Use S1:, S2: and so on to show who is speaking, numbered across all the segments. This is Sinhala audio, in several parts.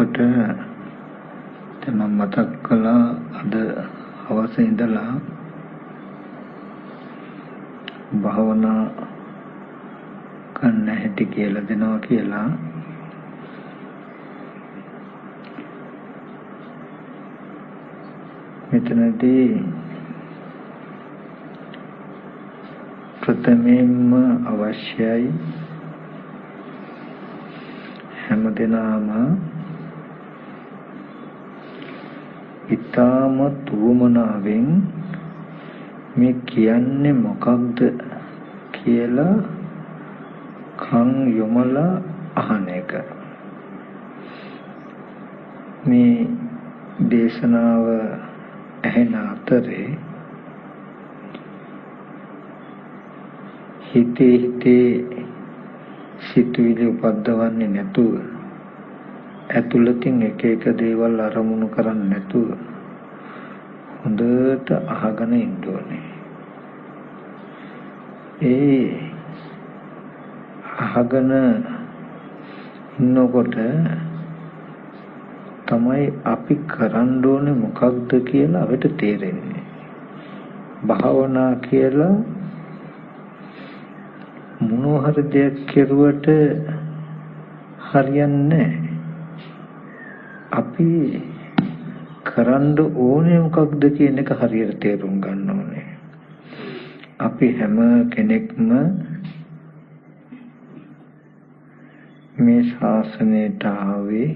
S1: එතකොට මම මතක් කළා අද හවස ඉඳලා භාවනා කරන්න හැටි කියලා දෙනවා කියලා. මෙතනදී ප්‍රථමයෙන්ම අවශ්‍යයි හැමදෙනාම ඊටම තුමනාවෙන් මේ කියන්නේ මොකක්ද කියලා කන් යොමලා අහන එක. මේ දේශනාව ඇහෙන අතරේ හිතේ සිතුවිලි උපද්දවන්නේ නැතුව, ඇතුළතින් එක එක දේවල් අරමුණු කරන්නේ නැතුව හොඳට අහගෙන ඉන්න ඕනේ. ඒ අහගෙන ඉන්නකොට තමයි අපි කරන්න ඕනේ මොකක්ද කියලා අපිට තේරෙන්නේ. භාවනා කියලා මොනවා හරි දෙයක් කෙරුවට හරියන්නේ නැහැ. අපි කරන්න ඕනේ මොකක්ද කියන එක හරියට තේරුම් ගන්න ඕනේ. අපි හැම කෙනෙක්ම මේ ශාසනයට ආවේ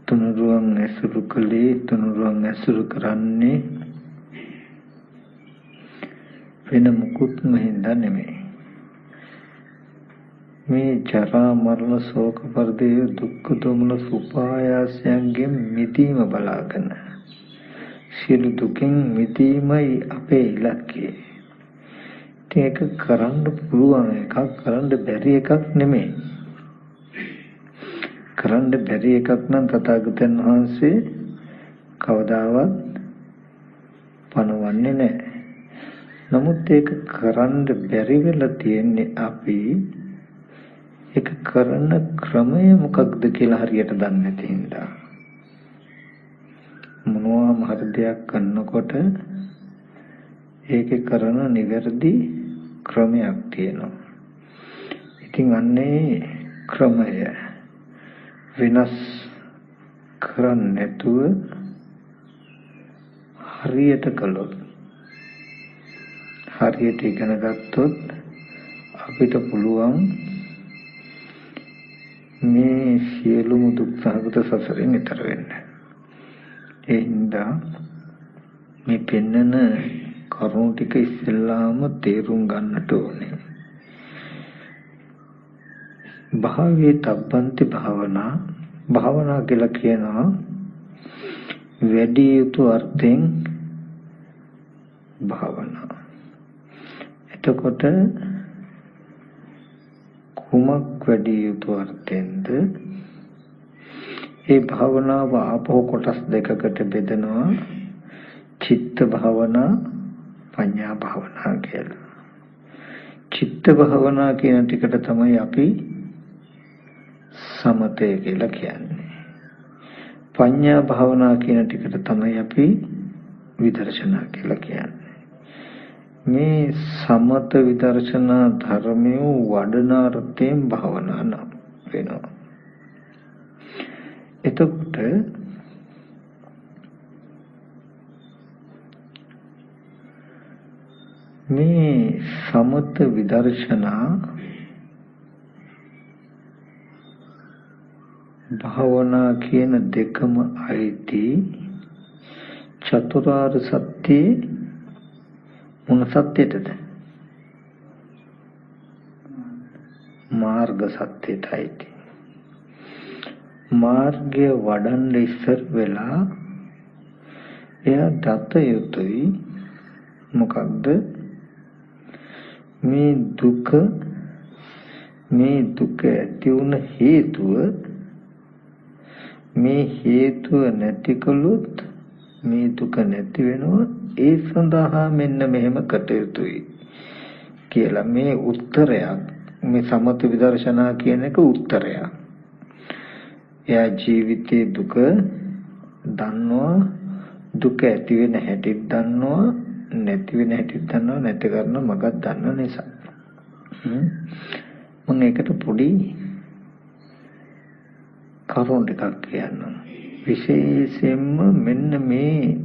S1: තුනුරුවන් ඇසුරු කළේ, තුනුරුවන් ඇසුරු කරන්නේ වෙන මුකුත්ම හින්දා නෙමෙයි. මේ ජරා මරණ ශෝක පරිදේ දුක්ඛ දෝමන සුපායාසයන්ගෙන් මිදීම බලාගෙන සියලු දුකින් මිදීමයි අපේ ඉලක්කය. ඒක කරන්න පුළුවන් එකක්, කරන්න බැරි එකක් නෙමෙයි. කරන්න බැරි එකක් නම් තථාගතයන් වහන්සේ කවදාවත් පනවන්නේ නැහැ. නමුත් ඒක කරන්න බැරි වෙලා තියෙන්නේ අපි ඒක කරන ක්‍රමය මොකක්ද කියලා හරියට දන්නේ නැති හින්දා. මොනවාම හරි දෙයක් කරනකොට ඒකේ කරන නිවැරදි ක්‍රමයක් තියෙනවා. ඉතින් අන්නේ ක්‍රමය වෙනස් කරන්නේ නැතුව හරියට කළොත්, හරියට ඉගෙන ගත්තොත් අපිට පුළුවන් මේ සියලුම දුක් සහගත සසරෙන් ඈතර වෙන්න. ඒ හින්දා මේ පෙන්නන කරුණු ටික ඉස්සෙල්ලාම තේරුම් ගන්නට ඕනේ. භාවයේ තබ්බන්ති භාවනා කියලා කියනවා වැඩි යුතු අර්ථයෙන් භාවනා. එතකොට කුමක් වැඩි යුතු අර්ථයෙන්ද? ඒ භාවනාව ආපහු කොටස් දෙකකට බෙදනවා. චිත්ත භාවනා, පඤ්ඤා භාවනා කියලා. චිත්ත භාවනා කියන ටිකට තමයි අපි සමතය කියලා කියන්නේ. පඤ්ඤා භාවනා කියන ටිකට තමයි අපි විදර්ශනා කියලා කියන්නේ. මේ සමත විදර්ශනා ධර්මයේ වඩන අර්ථයෙන් භාවනා නම් වෙනවා. එතකොට මේ සමත විදර්ශනා භාවනා කියන දෙකම අයිති චතුරාර්ය සත්‍යයේ මොන සත්‍යයටද? මාර්ග සත්‍යයටයි. මාර්ගය වඩන්න ඉස්සර වෙලා එයා දත යුතුයි මොකක්ද? මේ දුක ඇති වුණ හේතුව, මේ හේතුව නැති කළොත් මේ දුක නැති වෙනවා. ඒ සඳහා මෙන්න මෙහෙම කටයුතුයි කියලා මේ උත්තරයක්. මේ සමත විදර්ශනා කියන එක උත්තරයක්. එයා ජීවිතේ දුක දන්නවා, දුක ඇති වෙන හැටි දන්නවා, නැති වෙන හැටි දන්නවා, නැති කරන මගක් දන්න නිසා. මම ඒකට පොඩි කරුණු ටිකක් කියන්නම්. විශේෂයෙන්ම මෙන්න මේ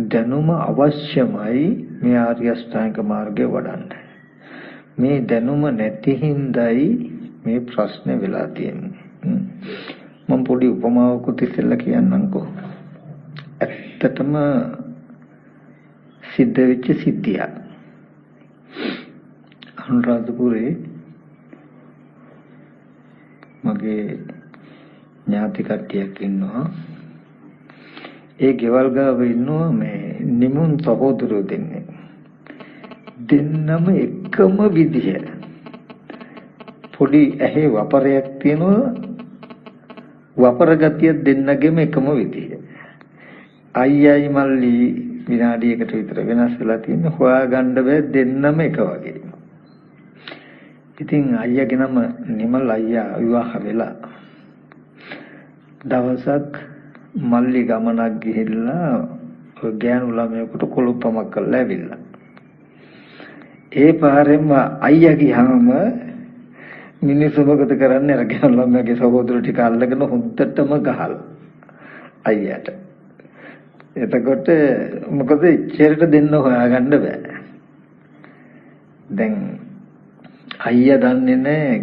S1: දැනුම අවශ්‍යමයි මේ ආර්ය අෂ්ටාංග මාර්ගය වඩන්න. මේ දැනුම නැති හින්දායි මේ ප්‍රශ්නේ වෙලා තියෙන්නේ. මම පොඩි උපමාවකුත් ඉස්සෙල්ලා කියන්නම්කෝ. ඇත්තටම සිද්ධ වෙච්ච සිද්ධියක්. අනුරාධපුරේ මගේ ඥාති කට්ටියක් ඉන්නවා. ඒ ගෙවල් ගාව ඉන්නවා මේ නිමුන් සහෝදරයෝ දෙන්නේ. දෙන්නම එකම විදිහ. පොඩි ඇහි වපරයක් තියෙනවා. වපර ගතිය දෙන්නගෙම එකම විදිහ. අයියයි මල්ලි විනාඩියකට විතර වෙනස් වෙලා තියෙන හොයාගන්න බෑ දෙන්නම එක වගේ. ඉතින් අයියාගේ නම නිමල් අයියා විවාහ වෙලා දවසක් මල්ලි ගමනක් ගිහිල්ලා ගෑනු ළමයෙකුට කොළුප්පමක් කරලා ඇවිල්ලා. ඒ පාරෙම අයියා ගියාම මිනිස්සු මොකද කරන්නේ? අර ගෑනු ළමයාගේ සහෝදර ටික අල්ලගෙන හොද්දටම ගහලා අයියාට. එතකොට මොකද ඉච්චරට දෙන්න හොයාගන්න බෑ. දැන් අයියා දන්නේ නැහැ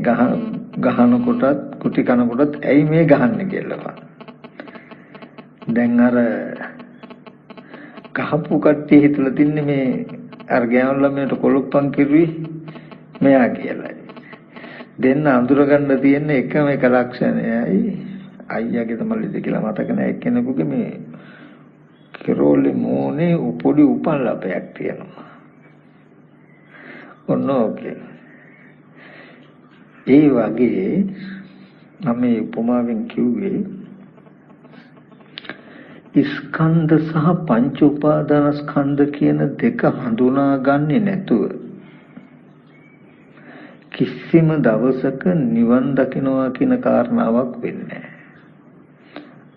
S1: ගහනකොටත් කුටි කනකොටත් ඇයි මේ ගහන්නේ කියලා. දැන් අර ගහපු කට්ටිය හිතලා තින්නේ මේ අර ගෑනු ළමයට කොලොප්පම් කිරුවේ මෙයා කියලා. දෙන්න අඳුර ගන්න තියෙන එකම එක ලක්ෂණයයි අයියාගේ තමලිද කියලා මතක නැහැ. එක්කෙනෙකුගේ මේ කෙරෝලේ මෝනේ උපොඩි උපන් ලපයක් තියෙනවා. ඔන්න ඕකේ. ඒ වගේ මම මේ උපමාවෙන් කිව්වේ ස්කන්ධ සහ පංච උපාදාන ස්කන්ධ කියන දෙක හඳුනාගන්නේ නැතුව කිසිම දවසක නිවන් දකින්නවා කියන කාරණාවක් වෙන්නේ නැහැ.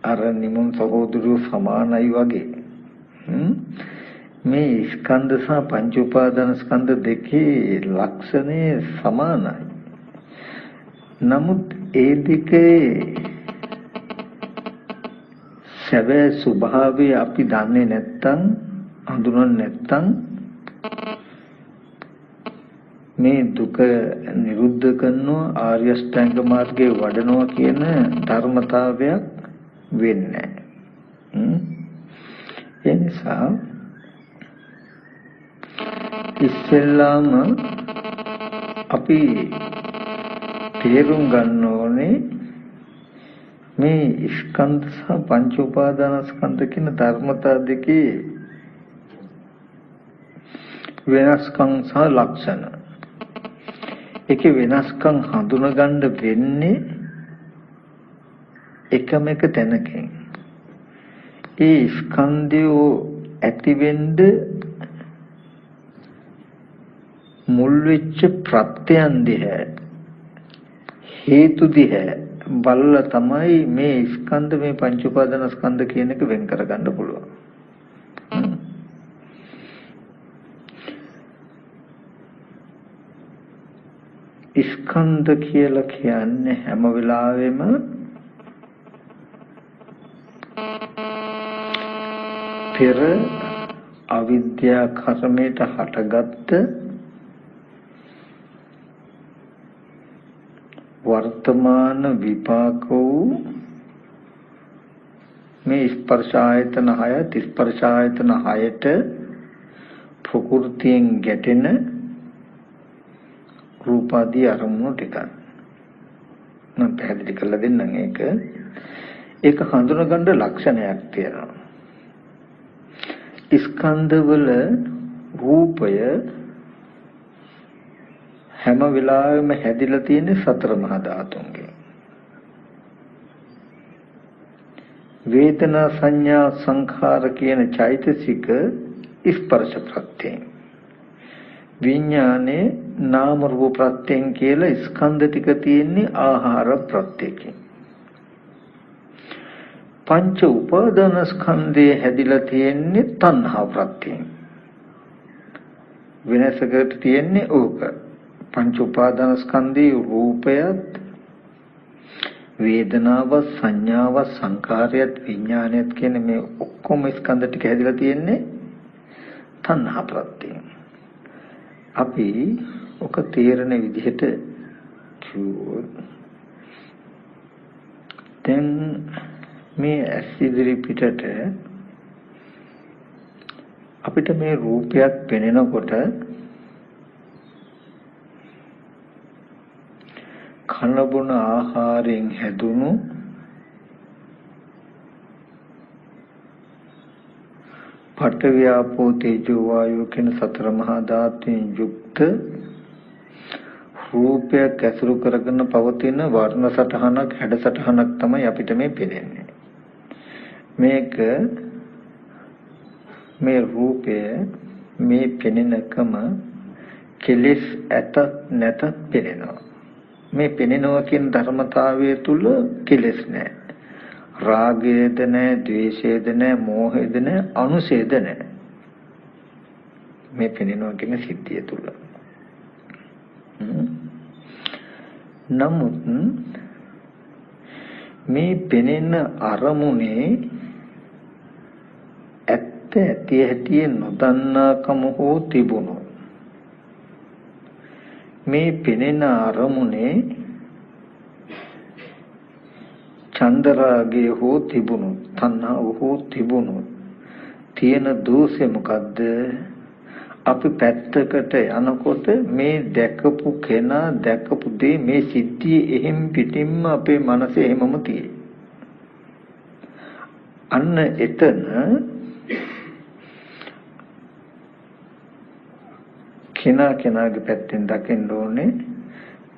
S1: අර නිමුන් සහෝදරයෝ සමානයි වගේ. මේ ස්කන්ධ සහ පංච උපාදාන ස්කන්ධ දෙකේ ලක්ෂණය සමානයි. නමුත් ඒ දෙකේ සැබෑ ස්වභාවය අපි දන්නේ නැත්තම් හඳුනන්නේ නැත්තම් මේ දුක නිරුද්ධ කරනවා ආර්ය අෂ්ටාංග මාර්ගයේ වඩනවා කියන ධර්මතාවයක් වෙන්නේ නැහැ. ඒ නිසා ඉස්සෙල්ලාම අපි තේරුම් ගන්න ඕනේ මේ ස්කන්ධ සහ පංච උපාදාන ස්කන්ධ කියන ධර්මතා දෙකේ වෙනස්කම් සහ ලක්ෂණ. ඒකේ වෙනස්කම් හඳුනා ගන්න වෙන්නේ එකම එක තැනකින්. ඒ ස්කන්ධය ඇති වෙන්න මුල් වෙච්ච ප්‍රත්‍යයන් දිහා හේතු දිහා බලලා තමයි මේ ස්කන්ධ මේ පංච උපාදාන ස්කන්ධ කියන එක වෙන් කරගන්න පුළුවන්. ස්කන්ධ කියලා කියන්නේ හැම වෙලාවෙම පෙර අවිද්‍යා කර්මයට හටගත්ත වර්තමාන විපාක වූ මේ ස්පර්ශ ආයතන 6 ස්පර්ශ ආයතන 6ට ප්‍රകൃතියෙන් ගැටෙන රූපාදී අරමුණු ටික මම පැහැදිලි කරලා දෙන්නම්. ඒක හඳුනගන්න ලක්ෂණයක් තියෙනවා. ස්කන්ධවල රූපය හැම වෙලාවෙම හැදිලා තියෙන සතර මහා ධාතුන්ගෙන්. වේදනා සංඥා සංඛාර කියන චෛතසික ස්පර්ශ ප්‍රත්‍යයෙන්. විඥානේ නාම රූප ප්‍රත්‍යයෙන් කියලා ස්කන්ධ ටික තියෙන්නේ ආහාර ප්‍රත්‍යයෙන්. පංච උපාදානස්කන්ධය හැදිලා තියෙන්නේ තණ්හා ප්‍රත්‍යයෙන්. වෙනසකට තියෙන්නේ ඕක. පංච උපාදානස්කන්ධේ රූපයත් වේදනාව සංඥාව සංකාරයත් විඥානයත් කියන මේ ඔක්කොම ස්කන්ධ ටික හැදිලා තියෙන්නේ තණ්හා ප්‍රත්‍යයෙන්. අපි ඔක තේරෙන විදිහට කිව්වොත් දැන් මේ ඇස් ඉදිරි පිටට අපිට මේ රූපයක් පෙනෙනකොට කන බොන ආහාරයෙන් හැදුණු පඨවි ආපෝ තේජෝ වායෝ කියන සතර මහා ධාතුන් යුක්ත රූපයක් ඇසුරු කරගෙන පවතින වර්ණ සටහනක් හැඩ සටහනක් තමයි අපිට මේ පෙනෙන්නේ. මේක මේ රූපය මේ පෙනෙනකම කෙලෙස් ඇතත් නැතත් පෙනෙනවා. මේ පෙනෙනවා කියන ධර්මතාවය තුල කෙලෙස් නැහැ. රාගයද නැහැ, ද්වේෂයද නැහැ, මෝහයද නැහැ, අනුසයද නැහැ. මේ පෙනෙනවා කියන සිද්ධිය තුල. නමුත් මේ පෙනෙන අරමුණේ ඇත්ත ඇති ඇති නොදන්නාකම හෝ තිබුණොත් මේ පෙනෙන අරමුණේ චන්දරාගය හෝ තිබුණොත් තණ්හාව හෝ තිබුණොත් තියෙන දෝෂය මොකද්ද? අපි පැත්තකට යනකොට මේ දැකපු කෙනා දැකපු දේ මේ සිද්ධිය එහෙම් පිටින්ම අපේ මනසේ එහෙමම තියෙයි. අන්න එතන කෙනාගේ පැත්තෙන් දකින්න ඕනේ.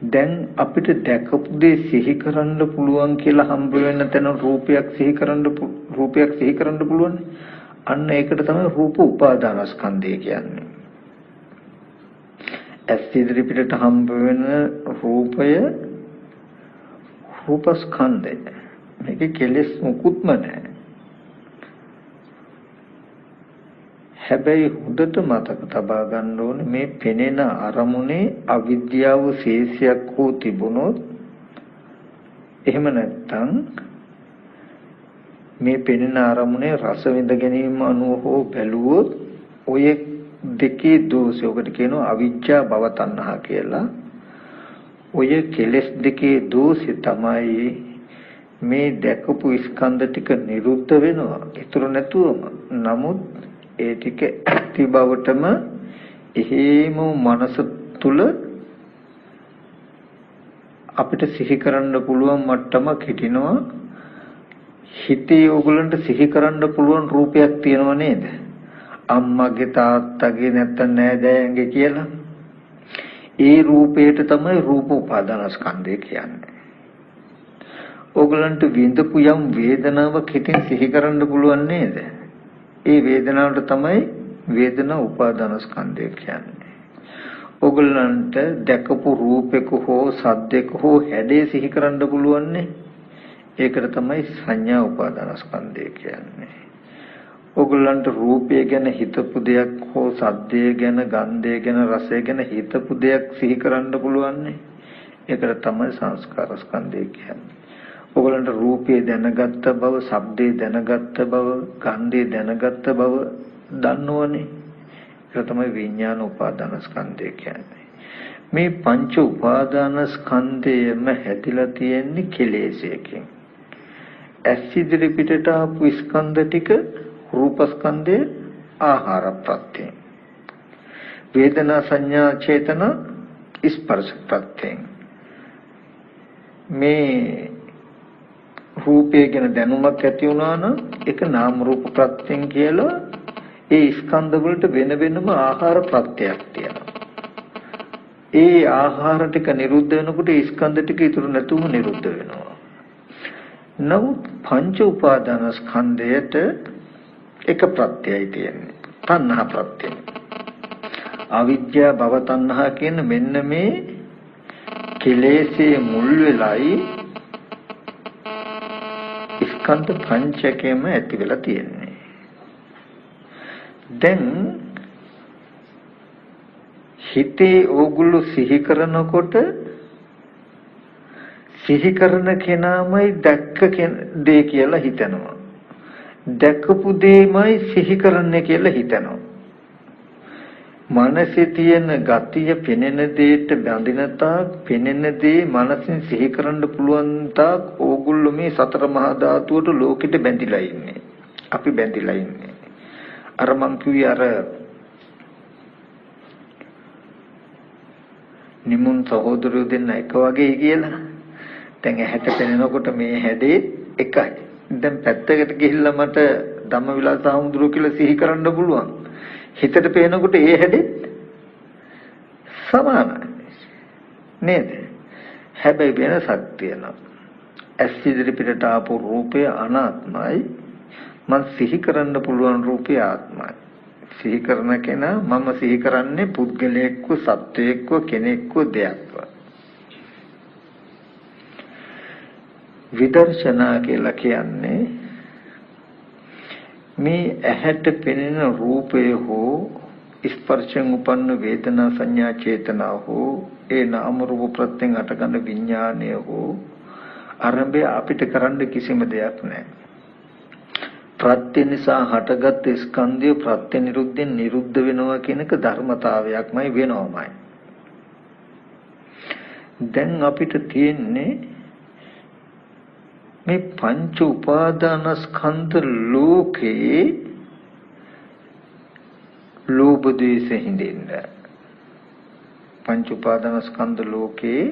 S1: දැන් අපිට දැකපු දේ සිහි කරන්න පුළුවන් කියලා හම්බ වෙන තැන රූපයක් සිහි කරන්න පුළුවන්. අන්න ඒකට තමයි රූප උපාදානස්කන්ධය කියන්නේ. ඇස් ඉදිරි පිටට හම්බ වෙන රූපය රූපස්කන්ධය. මේකේ කෙලෙස් මුකුත්ම නැහැ. හැබැයි හොඳට මතක තබා ගන්න ඕනේ මේ පෙනෙන අරමුණේ අවිද්‍යාව ශේෂයක් හෝ තිබුණොත් එහෙම නැත්නම් මේ පෙනෙන අරමුණේ රස විඳ ගැනීම අනුව හෝ බැලුවොත් ඔය දෙකේ දෝෂයකට කියනවා අවිජ්ජා භව තණ්හා කියලා. ඔය කෙලෙස් දෙකේ දෝෂය තමයි මේ දැකපු ස්කන්ධ ටික නිරුද්ධ වෙනවා. ඒතර නැතුවම නමුත් ඒ ටික ඇති බවටම එහෙම මනස තුල අපිට සිහි කරන්න පුළුවන් මට්ටමක් හිටිනවා. හිතේ ඕගලන්ට සිහි කරන්න පුළුවන් රූපයක් තියෙනව නේද? අම්මගේ තාත්තගේ නැත්තම් නෑදෑයන්ගේ කියලා. ඒ රූපයට තමයි රූප උපාදානස්කන්ධය කියන්නේ. ඕගලන්ට විඳපු යම් වේදනාවක් හිතින් සිහි කරන්න පුළුවන් නේද? ඒ වේදනාවට තමයි වේදනා උපාදානස්කන්ධය කියන්නේ. ඕගලන්ට දැකපු රූපයක හෝ සද්දයක හෝ හැඩය සිහි කරන්න පුළුවන් නේ. ඒකට තමයි සංඥා උපාදානස්කන්ධය කියන්නේ. ඕගලන්ට රූපය ගැන හිතපු දෙයක් හෝ සද්දය ගැන ගන්ධය ගැන රසය ගැන හිතපු දෙයක් සිහි කරන්න පුළුවන් නේ. ඒකට තමයි සංස්කාරස්කන්ධය කියන්නේ. ඔයගලන්ට රූපේ දැනගත්ත බව, ශබ්දේ දැනගත්ත බව, ගන්ධේ දැනගත්ත බව දන්නවනේ. ඒක තමයි විඥාන උපාදානස්කන්ධය කියන්නේ. මේ පංච උපාදානස්කන්ධයම හැදිලා තියෙන්නේ කෙලෙසයකින්. ඇස් ඉදිරි පිටට ආපු ස්කන්ධ ටික රූපස්කන්ධය ආහාර ප්‍රත්‍යයෙන්. වේදනා සංඥා චේතන ස්පර්ශ ප්‍රත්‍යයෙන්. මේ රූපය ගැන දැනුමක් ඇති වුණා නම් ඒක නාම රූප ප්‍රත්‍යයෙන් කියලා ඒ ස්කන්ධ වලට වෙන වෙනම ආහාර ප්‍රත්‍යක් තියෙනවා. ඒ ආහාර ටික නිරුද්ධ වෙනකොට ස්කන්ධ ටික ඉතුරු නැතුව නිරුද්ධ වෙනවා. නමුත් පංච උපාදානස්කන්ධයට එක ප්‍රත්‍යයයි තියෙන්නේ. තණ්හා ප්‍රත්‍යය. අවිද්‍යාව භව තණ්හා කියන මෙන්න මේ කෙලෙස්යේ මුල් වෙලයි ස්කන්ධ පංචකයම ඇති වෙලා තියෙන්නේ. දැන් හිතේ ඕගොල්ලෝ සිහි කරනකොට සිහි කරන කෙනාමයි දැක්ක දේ කියලා හිතනවා. දැකපු දෙයමයි සිහි කරන්නේ කියලා හිතනවා. මනසේ තියෙන ගතිය පෙනෙන දෙයට බැඳින තාක් පෙනෙන දේ මනසින් සිහි කරන්න පුළුවන් තාක් ඕගොල්ලෝ මේ සතර මහා ධාතුවට ලෝකෙට බැඳිලා ඉන්නේ. අපි බැඳිලා ඉන්නේ. අර මං කිව්වේ අර නිමුන් සහෝදරයෝ දෙන්න එක වගේ කියලා. දැන් ඇහැට පෙනෙනකොට මේ හැඩේ එකයි. දැන් පැත්තකට ගිහිල්ලා මට ධම්මවිලාස හාමුදුරුවෝ කියලා සිහි කරන්න පුළුවන්. හිතට පේනකොට ඒ හැඩෙත් සමානයි. නේද? හැබැයි වෙනසක් තියෙනවා. ඇස් ඉදිරි පිටට ආපු රූපය අනාත්මයි. මම සිහි කරන්න පුළුවන් රූපය ආත්මයි. සිහි කරන කෙනා මම සිහි කරන්නේ පුද්ගලයෙක්ව සත්වයෙක්ව කෙනෙක්ව දෙයක්ව. විදර්ශනා කියලා කියන්නේ මේ ඇහැට පෙනෙන රූපය හෝ ස්පර්ශයෙන් උපන්න වේදනා සංඥා චේතනා හෝ ඒ නාම රූප ප්‍රත්‍යයෙන් අටගන්න විඥානය හෝ ආරම්භය අපිට කරන්න කිසිම දෙයක් නැහැ. ප්‍රත්‍ය නිසා හටගත් ස්කන්ධය ප්‍රත්‍ය නිරුද්ධෙන් නිරුද්ධ වෙනවා කියන එක ධර්මතාවයක්මයි වෙනවමයි. දැන් අපිට තියෙන්නේ මේ පංච උපාදානස්කන්ධ ලෝකේ ලෝභ ද්වේෂ හිඳින්න. පංච උපාදානස්කන්ධ ලෝකේ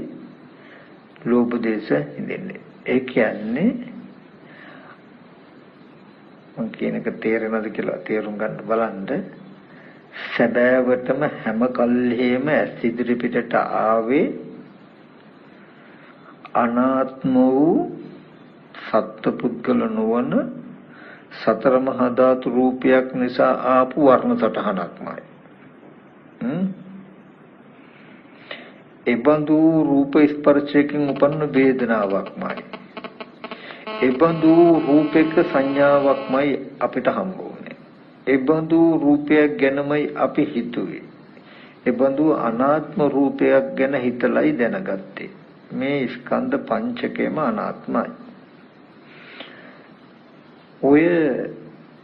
S1: ලෝභ ද්වේෂ හිඳින්න. ඒ කියන්නේ මම කියන එක තේරෙනවද කියලා තේරුම් ගන්න බලන්න. සැබෑවටම හැම කල්හිම ඇස් ඉදිරි පිටට ආවේ අනාත්ම වූ සත්පුද්ගල නොවන සතර මහා ධාතු රූපයක් නිසා ආපු වර්ණ සටහනක්මයි. එබඳු රූප ස්පර්ශයෙන් උපන්න වේදනාවක්මයි. එබඳු රූපයක සංඥාවක්මයි අපිට හම්බ වුනේ. එබඳු රූපයක් ගැනමයි අපි හිතුවේ. එබඳු අනාත්ම රූපයක් ගැන හිතලයි දැනගත්තේ. මේ ස්කන්ධ පංචකයම අනාත්මයි. ඔය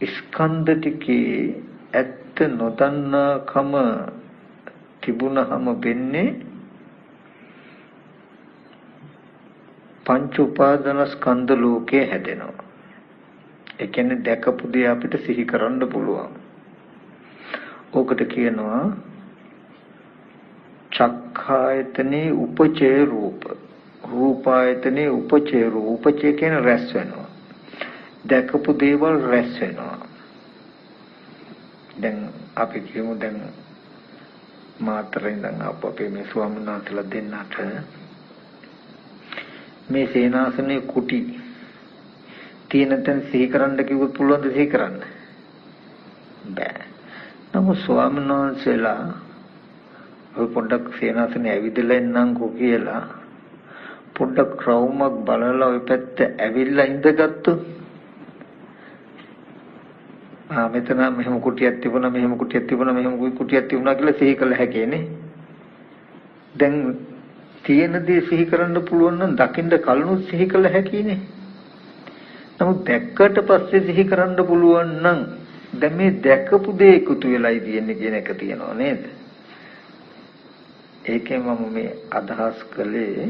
S1: ස්කන්ධ ටිකේ ඇත්ත නොදන්නාකම තිබුණහම වෙන්නේ පංච උපාදාන ස්කන්ධ ලෝකේ හැදෙනවා. ඒ කියන්නේ දැකපු දේ අපිට සිහි කරන්න පුළුවන්. ඕකට කියනවා චක්ඛායතනේ උපචේ රූප. රූපායතනේ උපචේ රූප. උපචේ කියන රැස් වෙනවා. දැකපු දේවල් රැස් වෙනවා. දැන් අපි කියමු දැන් මාතරෙන් දැන් අපේ මේ ස්වාමීන් වහන්සේලා දෙන්නට මේ සේනාසනේ කුටි තියෙන තැන සිහි කරන්න කිව්වොත් පුළුවන් ද සිහි කරන්න? බෑ. නමුත් ස්වාමීන් වහන්සේලා ඔය පොඩ්ඩක් සේනාසනේ ඇවිදලා එන්නම්කෝ කියලා පොඩ්ඩක් ක්‍රවුමක් බලලා ඔය පැත්ත ඇවිල්ලා ඉඳගත්තොත් මෙතන මෙහෙම කුටියක් තිබුණා මෙහෙම කුටියක් තිබුණා මෙහෙම කුටියක් තිබුණා කියලා සිහි කළ හැකේනේ. දැන් තියෙන දේ සිහි කරන්න පුළුවන් නම් දකින්න කලනුත් සිහි කළ හැකීනේ. නමුත් දැක්කට පස්සේ සිහි කරන්න පුළුවන් නම් දැන් මේ දැකපු දේ එකතු වෙලයි තියෙන්නේ කියන එක තියෙනවා නේද? ඒකෙන් මම මේ අදහස් කළේ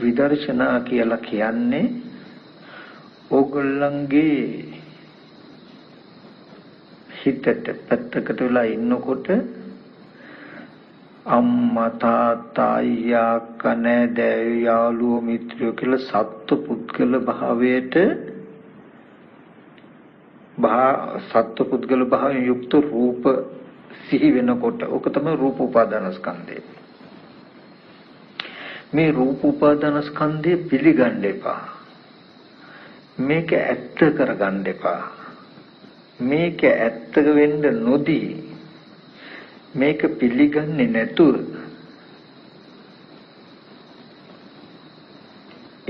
S1: විදර්ශනා කියලා කියන්නේ ඕගොල්ලන්ගේ හිතට පැත්තකට වෙලා ඉන්නකොට අම්මා තාත්තා අයියා කනදෑ යාළුවෝ මිත්‍රයෝ කියලා සත්පුද්ගල භාවයට සත්පුද්ගල භාවයෙන් යුක්ත රූප සිහි වෙනකොට ඕක තමයි රූප උපාදානස්කන්ධය. මේ රූප උපාදානස්කන්ධය පිළිගන්න එපා. මේක ඇත්ත කරගන්න එපා. මේක ඇත්ත වෙන්න නොදී මේක පිළිගන්නේ නැතුව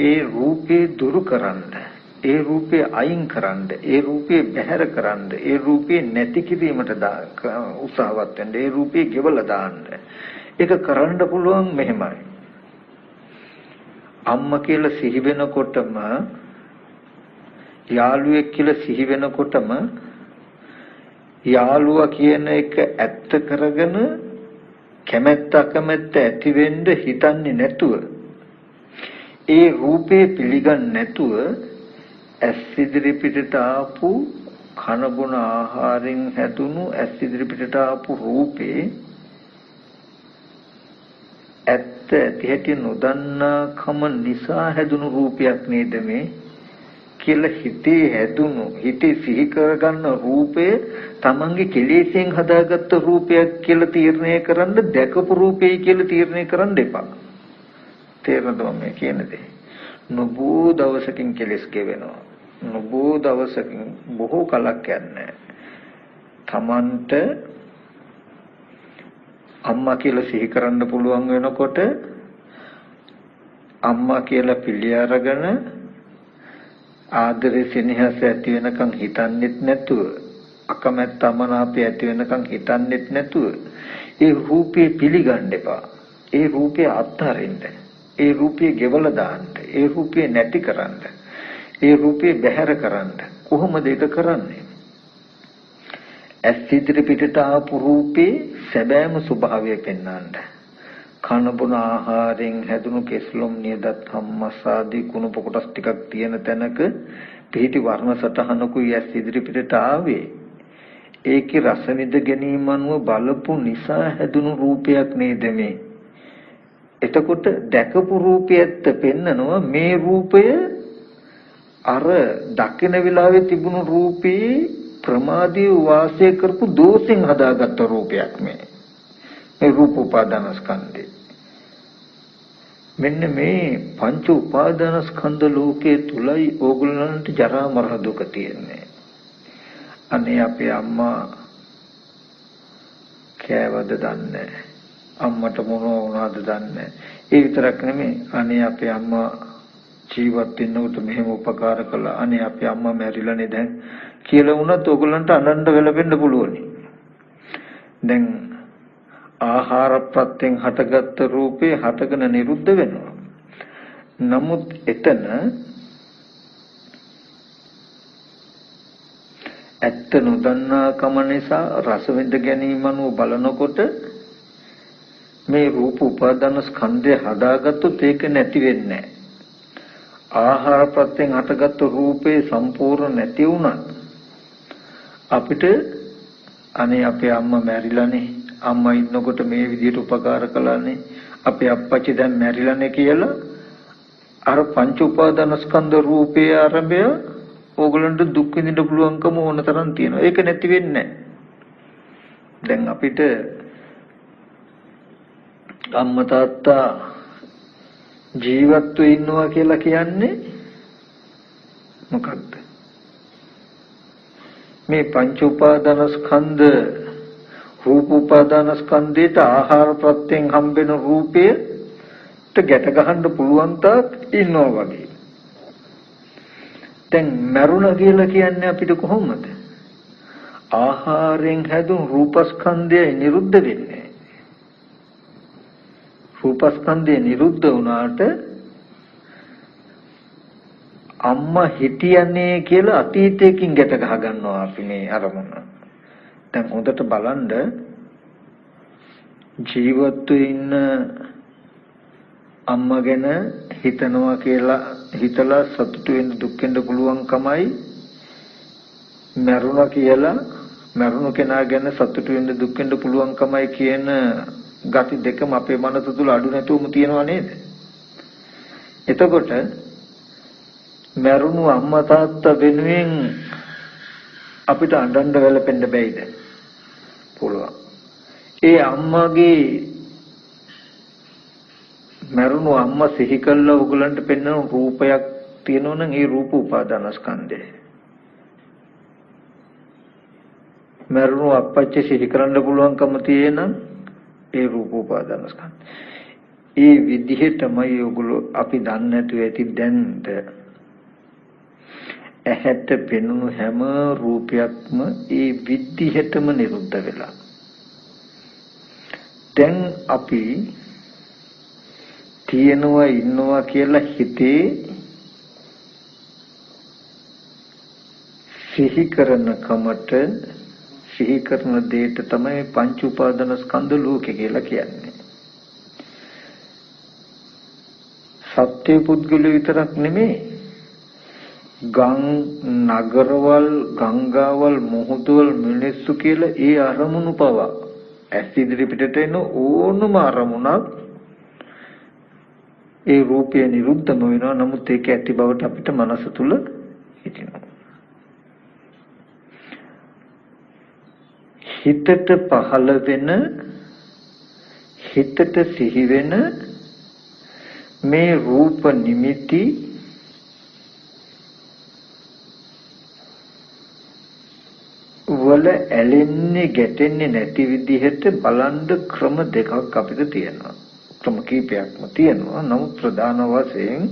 S1: ඒ රූපේ දුරු කරන්න, ඒ රූපේ අයින් කරන්න, ඒ රූපේ බැහැර කරන්න, ඒ රූපේ නැති කිරීමට උත්සාහවත් වෙන්න, ඒ රූපේ ගෙවලා දාන්න. ඒක කරන්න පුළුවන් මෙහෙමයි. අම්මා කියලා සිහි වෙනකොටම, යාළුවෙක් කියලා සිහි වෙනකොටම යාළුවා කියන එක ඇත්ත කරගෙන කැමැත්ත අකමැත්ත ඇති වෙන්න හිතන්නේ නැතුව, ඒ රූපේ පිළිගන්නේ නැතුව ඇස් ඉදිරි පිටට ආපු කන බොන ආහාරයෙන් හැදුණු ඇස් ඉදිරි පිටට ආපු රූපේ ඇත්ත ඇති හැටි නොදන්නාකම නිසා හැදුණු රූපයක් නේද මේ කියලා හිතේ හැදුණු, හිතේ සිහි කරගන්න රූපය තමන්ගේ කෙලෙසෙන් හදාගත්ත රූපයක් කියලා තීරණය කරන්න දැකපු රූපේ කියලා තීරණය කරන්න එපා. තේරෙනවද මේ කියන දේ? නොබෝ දවසකින් කෙලස් ගෙවෙනවා. නොබෝ දවසකින් බොහෝ කලක් යන්නේ. තමන්ට අම්මා කියලා සිහි කරන්න පුළුවන් වෙනකොට අම්මා කියලා පිළි අරගෙන ආදරේ සෙනෙහස ඇති වෙනකන් හිතන්නෙත් නැතුව, අකමැත්ත අමනාපය ඇති වෙනකන් හිතන්නෙත් නැතුව ඒ රූපේ පිළිගන්න එපා. ඒ රූපේ අත්හරින්න, ඒ රූපේ ගෙවලා දාන්න, ඒ රූපේ නැති කරන්න, ඒ රූපේ බැහැර කරන්න. කොහොමද ඒක කරන්නේ? ඇස් ඉදිරි පිටට ආපු රූපේ සැබෑම ස්වභාවය පෙන්වන්න. කන බොන ආහාරයෙන් හැදුණු කෙස්ලොම් නියදත් හම්මස්සාදී කුණප කොටස් ටිකක් තියෙන තැනක පිහිටි වර්ණ සටහනකුයි ඇස් ඉදිරි පිටට ආවේ. ඒකේ රස විඳ ගැනීම අනුව බලපු නිසා හැදුණු රූපයක් නේද මේ. එතකොට දැකපු රූපයත් පෙන්නනවා මේ රූපය අර දකින වෙලාවේ තිබුණු රූපේ ප්‍රමාදී වාසය කරපු දෝෂෙන් හදාගත්ත රූපයක් මේ රූප උපාදානස්කන්ධේ. මෙන්න මේ පංච උපාදානස්කන්ධ ලෝකයේ තුලයි ඕගොල්ලන්ට ජරා මරණ දුක තියෙන්නේ. අනේ අපේ අම්මා කෑවද දන්නේ, අම්මට මොන වුණාද දන්නේ. ඒ විතරක් නෙමෙයි, අනේ අපේ අම්මා ජීවත් වෙනකොට මෙහෙම උපකාර කළා, අනේ අපේ අම්මා මැරිලානේ දැන් කියලා වුණත් ඕගොල්ලන්ට අනන්ත වෙලෙන්න පුළුවන්. දැන් ආහාර ප්‍රත්‍යයෙන් හටගත්ත රූපේ හටගෙන නිරුද්ධ වෙනවා. නමුත් එතන ඇත්ත නොදන්නාකම නිසා රස විඳ ගැනීම අනුව බලනකොට මේ රූප උපාදාන ස්කන්ධය හදාගත්තොත් ඒක නැති වෙන්නේ නැහැ. ආහාර ප්‍රත්‍යයෙන් හටගත්ත රූපේ සම්පූර්ණ නැති වුණත් අපිට අනේ අපේ අම්මා මැරිලානේ, අම්මා ඉන්නකොට මේ විදිහට උපකාර කළානේ, අපේ අප්පච්චි දැන් මැරිලානේ කියලා අර පංච උපාදානස්කන්ධ රූපයේ ආරම්භය ඕගලන්ට දුක් විඳින්න පුළුවන්කම ඕන තරම් තියෙනවා. ඒක නැති වෙන්නේ නැහැ. දැන් අපිට අම්මා තාත්තා ජීවත්ව ඉන්නවා කියලා කියන්නේ මොකක්ද? මේ පංච උපාදානස්කන්ධ රූප උපාදානස්කන්ධයට ආහාර ප්‍රත්‍යයෙන් හම්බෙන රූපයට ගැට ගහන්න පුළුවන් තාක් ඉන්නවා වගේ. දැන් මරුණ කියලා කියන්නේ අපිට කොහොමද? ආහාරයෙන් හැදුණු රූපස්කන්ධය නිරුද්ධ වෙන්නේ. රූපස්කන්ධය නිරුද්ධ වුණාට අම්මා හිටියන්නේ කියලා අතීතයකින් ගැට ගහ ගන්නවා අපි මේ අරමුණ. දැන් හොඳට බලන්න ජීවත්ව ඉන්න අම්මා ගැන හිතනවා කියලා හිතලා සතුටු වෙන්න දුක් වෙන්න පුළුවන්කමයි මරුණා කියලා මරුණු කෙනා ගැන සතුටු වෙන්න දුක් වෙන්න පුළුවන්කමයි කියන ගති දෙකම අපේ මනස තුල අඩු නැතුවම තියෙනවා නේද? එතකොට මරුණු අම්මා තාත්තා වෙනුවෙන් අපිට අඬන්න වැළපෙන්න බැයිද? පුළුවන්. ඒ අම්මාගේ මරුණු අම්මා සිහි කළා ඔයගලන්ට පෙන්වන රූපයක් තියෙනවා නම් ඒ රූප උපාදානස්කන්ධය. මරුණු අප්පච්චි සිහි කරන්න පුළුවන්කම තියෙන ඒ රූප උපාදානස්කන්ධය. ඒ විදිහටමයි ඔයගොල්ලෝ අපි දන්නේ නැතුව ඇති දැන්ද ඇහැට පෙනුණු හැම රූපයක්ම ඒ විදිහටම නිරුද්ධ වෙලා. දැන් අපි තියෙනවා ඉන්නවා කියලා හිතේ සිහි කරන කමට සිහි කරන දෙයට තමයි පංච උපාදාන ස්කන්ධ ලෝකේ කියලා කියන්නේ. සත්‍ය පුද්ගලයෝ විතරක් නෙමෙයි නගරවල් ගංගාවල් මුහුදුවල් මිනිස්සු කියලා ඒ අරමුණු පවා ඇස් ඉදිරි පිටට එන ඕනම අරමුණක් ඒ රූපය නිරුද්ධම වෙනවා. නමුත් ඒක ඇති බවට අපිට මනස තුල හිතෙනවා. හිතට පහළ වෙන හිතට සිහි වෙන මේ රූප නිමිති වල ඇලෙන්නේ ගැටෙන්නේ නැති විදිහට බලන්න ක්‍රම දෙකක් අපිට තියෙනවා. ක්‍රම කීපයක්ම තියෙනවා. නමුත් ප්‍රධාන වශයෙන්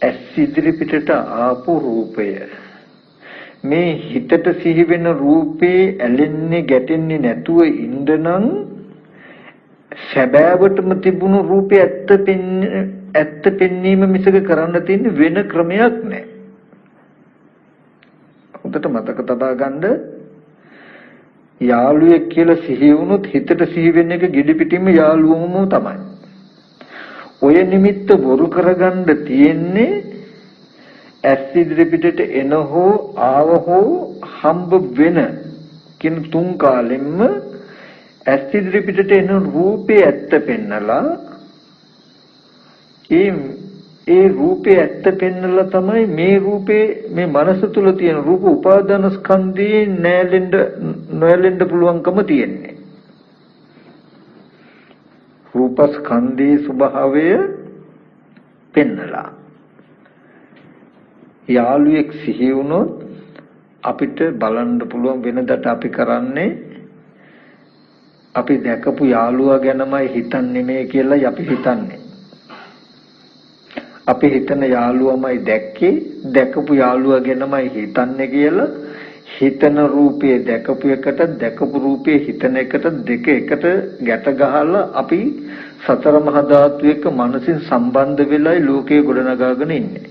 S1: ඇස් ඉදිරි පිටට ආපු රූපය මේ හිතට සිහි වෙන රූපේ ඇලෙන්නේ ගැටෙන්නේ නැතුව ඉඳනනම් සැබෑවටම තිබුණු රූපේ ඇත්ත පෙන්වීම මිසක කරන්න තියෙන වෙන ක්‍රමයක් නැහැ. හොඳට මතක තබා ගන්න. යාළුවෙක් කියලා සිහි වුණොත් හිතට සිහි වෙන එක gedi පිටින්ම යාළුවම තමයි. ඔය නිමිත්ත බොරු කරගන්න තියෙන්නේ ඇස් ඉදිරි පිටට එන හෝ ආව හෝ හම්බ වෙන කියන තුන් කාලෙන්න ඇස් ඉදිරි පිටට එන රූපේ ඇත්ත පෙන්නලා ඒ රූපේ ඇත්ත පෙන්නලා තමයි මේ රූපේ මේ මනස තුල තියෙන රූප උපාදාන ස්කන්ධේ නොයැලෙන්න පුළුවන්කම තියෙන්නේ. රූප ස්කන්ධේ ස්වභාවය පෙන්නලා යාළුවෙක් සිහි වුණොත් අපිට බලන්න පුළුවන්. වෙනදට අපි කරන්නේ අපි දැකපු යාළුවා ගැනමයි හිතන්නේ මේ කියලා අපි හිතන්නේ. අපි හිතන යාළුවමයි දැකපු යාළුවා ගැනමයි හිතන්නේ කියලා හිතන රූපේ දැකපු එකට දැකපු රූපේ හිතන එකට දෙක එකට ගැට ගහලා අපි සතර මහා ධාතු එක්ක මනසින් සම්බන්ධ වෙලයි ලෝකේ ගොඩනගාගෙන ඉන්නේ.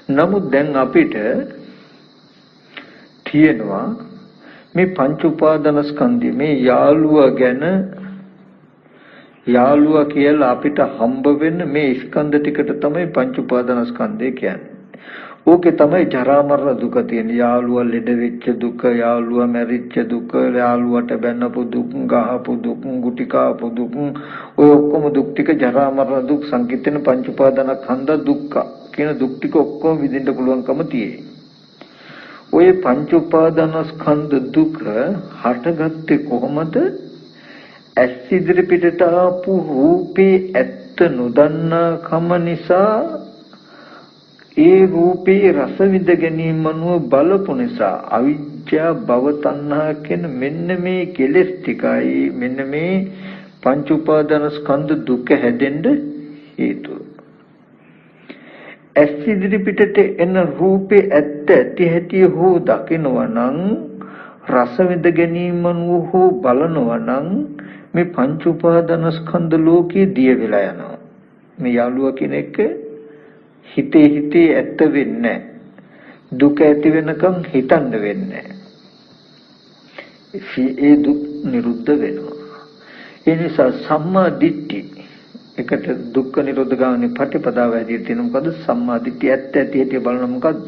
S1: නමුත් දැන් අපිට තියෙනවා මේ පංච උපාදාන ස්කන්ධය මේ යාළුවා කියලා අපිට හම්බ වෙන මේ ස්කන්ධ ටිකට තමයි පංච උපාදාන ස්කන්ධය කියන්නේ. ඕකේ තමයි ජරා මරණ දුක තියෙන. යාළුවා ලෙඩ වෙච්ච දුක, යාළුවා මැරිච්ච දුක, යාළුවට බැනපු දුක්, ගහපු දුක්, ගුටි කාපු දුක්, ඔය ඔක්කොම දුක් ටික ජරා මරණ දුක් සංකීර්තන පංච උපාදාන ස්කන්ධ දුක්ඛ කියන දුක් ටික ඔක්කොම විඳින්න පුළුවන්කම තියෙයි. ඔය පංච උපාදාන ස්කන්ධ දුක හටගත්තේ කොහොමද? ඇස් ඉදිරි පිටට ආපු රූපේ ඇත්ත නොදන්නා කම නිසා ඒ රූපේ රස විඳ ගැනීම අනුව බලපු නිසා අවිජ්ජා භව තණ්හා කියන මෙන්න මේ කෙලෙස් ටිකයි මෙන්න මේ පංච උපාදාන ස්කන්ධ දුක හැදෙන්න හේතුව. ඇස් ඉදිරි පිටට එන රූපේ ඇත්ත ඇති හැටි හෝ දකිනවා නම් රස විඳ ගැනීම අනුව හෝ බලනවා නම් මේ පංච උපාදාන ස්කන්ධ ලෝකේ දිය වෙලා යනවා. මේ යාළුවා කෙනෙක් හිතේ ඇත්ත වෙන්නේ දුක ඇති වෙනකම් හිතන්න වෙන්නේ. ඒ දුක් නිරුද්ධ වෙනවා. ඒ නිසා සම්මා දිට්ඨි එකට දුක්ඛ නිරෝධ ගාමිනී ප්‍රතිපදාව ඇදී තියෙන මොකද? සම්මා දිට්ඨිය ඇත්ත ඇති හැටි බලන මොකද්ද?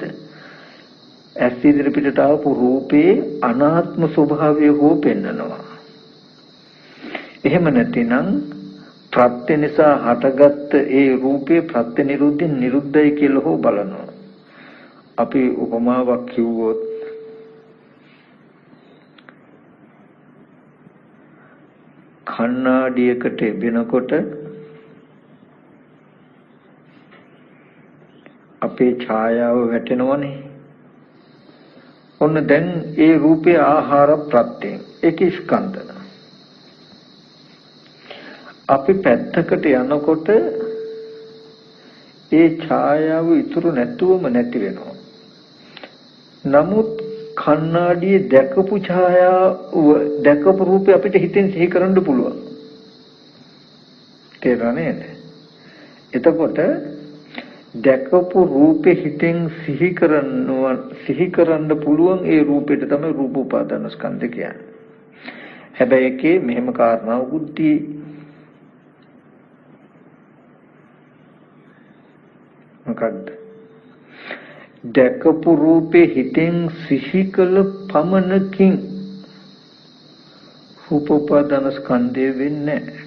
S1: ඇස් ඉදිරි පිටට ආපු රූපේ අනාත්ම ස්වභාවය හෝ පෙන්නනවා. එහෙම නැතිනම් ප්‍රත්‍ය නිසා හටගත්ත ඒ රූපේ ප්‍රත්‍ය නිරුද්ධින් නිරුද්ධයි කියලා හෝ බලනවා. අපි උපමාවක් කිව්වොත් කණ්ණාඩියකට එබෙනකොට අපේ ඡායාව වැටෙනවනේ. ඔන්න දැන් ඒ රූපේ ආහාර ප්‍රත්‍යයෙන් ඒක ස්කන්ධ. අපි පැත්තකට යනකොට ඒ ඡායාව ඉතුරු නැතුවම නැති වෙනවා. නමුත් කණ්ණාඩියේ දැකපු ඡායාව දැකපු රූපේ අපිට හිතෙන් සිහි කරන්න පුළුවන්. තේරුණා නේද? එතකොට දැකපු රූපේ හිතෙන් සිහි කරන්න පුළුවන් ඒ රූපෙට තමයි රූප උපාදාන ස්කන්ධ කියන්නේ. හැබැයි ඒකේ මෙහෙම කාරණාවකුත් මොකක්ද? දැකපු රූපේ හිතෙන් සිහි කළ පමණකින් රූප උපාදාන ස්කන්ධය වෙන්නේ නැහැ.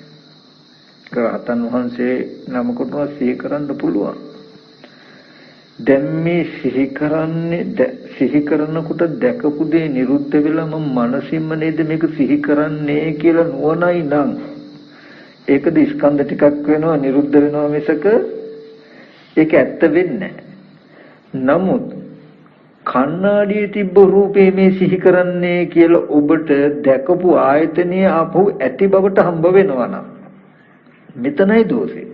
S1: රහතන් වහන්සේ නමකට සිහි කරන්න පුළුවන්. දැන් මේ සිහි කරනකොට දැකපු දේ නිරුද්ධ වෙලා මම මනසින්ම නේද මේක සිහි කරන්නේ කියලා නුවණයි නම් ඒකද ස්කන්ධ ටිකක් වෙනවා නිරුද්ධ වෙනවා මිසක ඒක ඇත්ත වෙන්නේ නැහැ. නමුත් කණ්ණාඩියේ තිබ්බ රූපේ මේ සිහි කරන්නේ කියලා ඔබට දැකපු ආයතනයේ ආපහු ඇති බවට හම්බ වෙනවා නම් මෙතනයි දෝෂේ.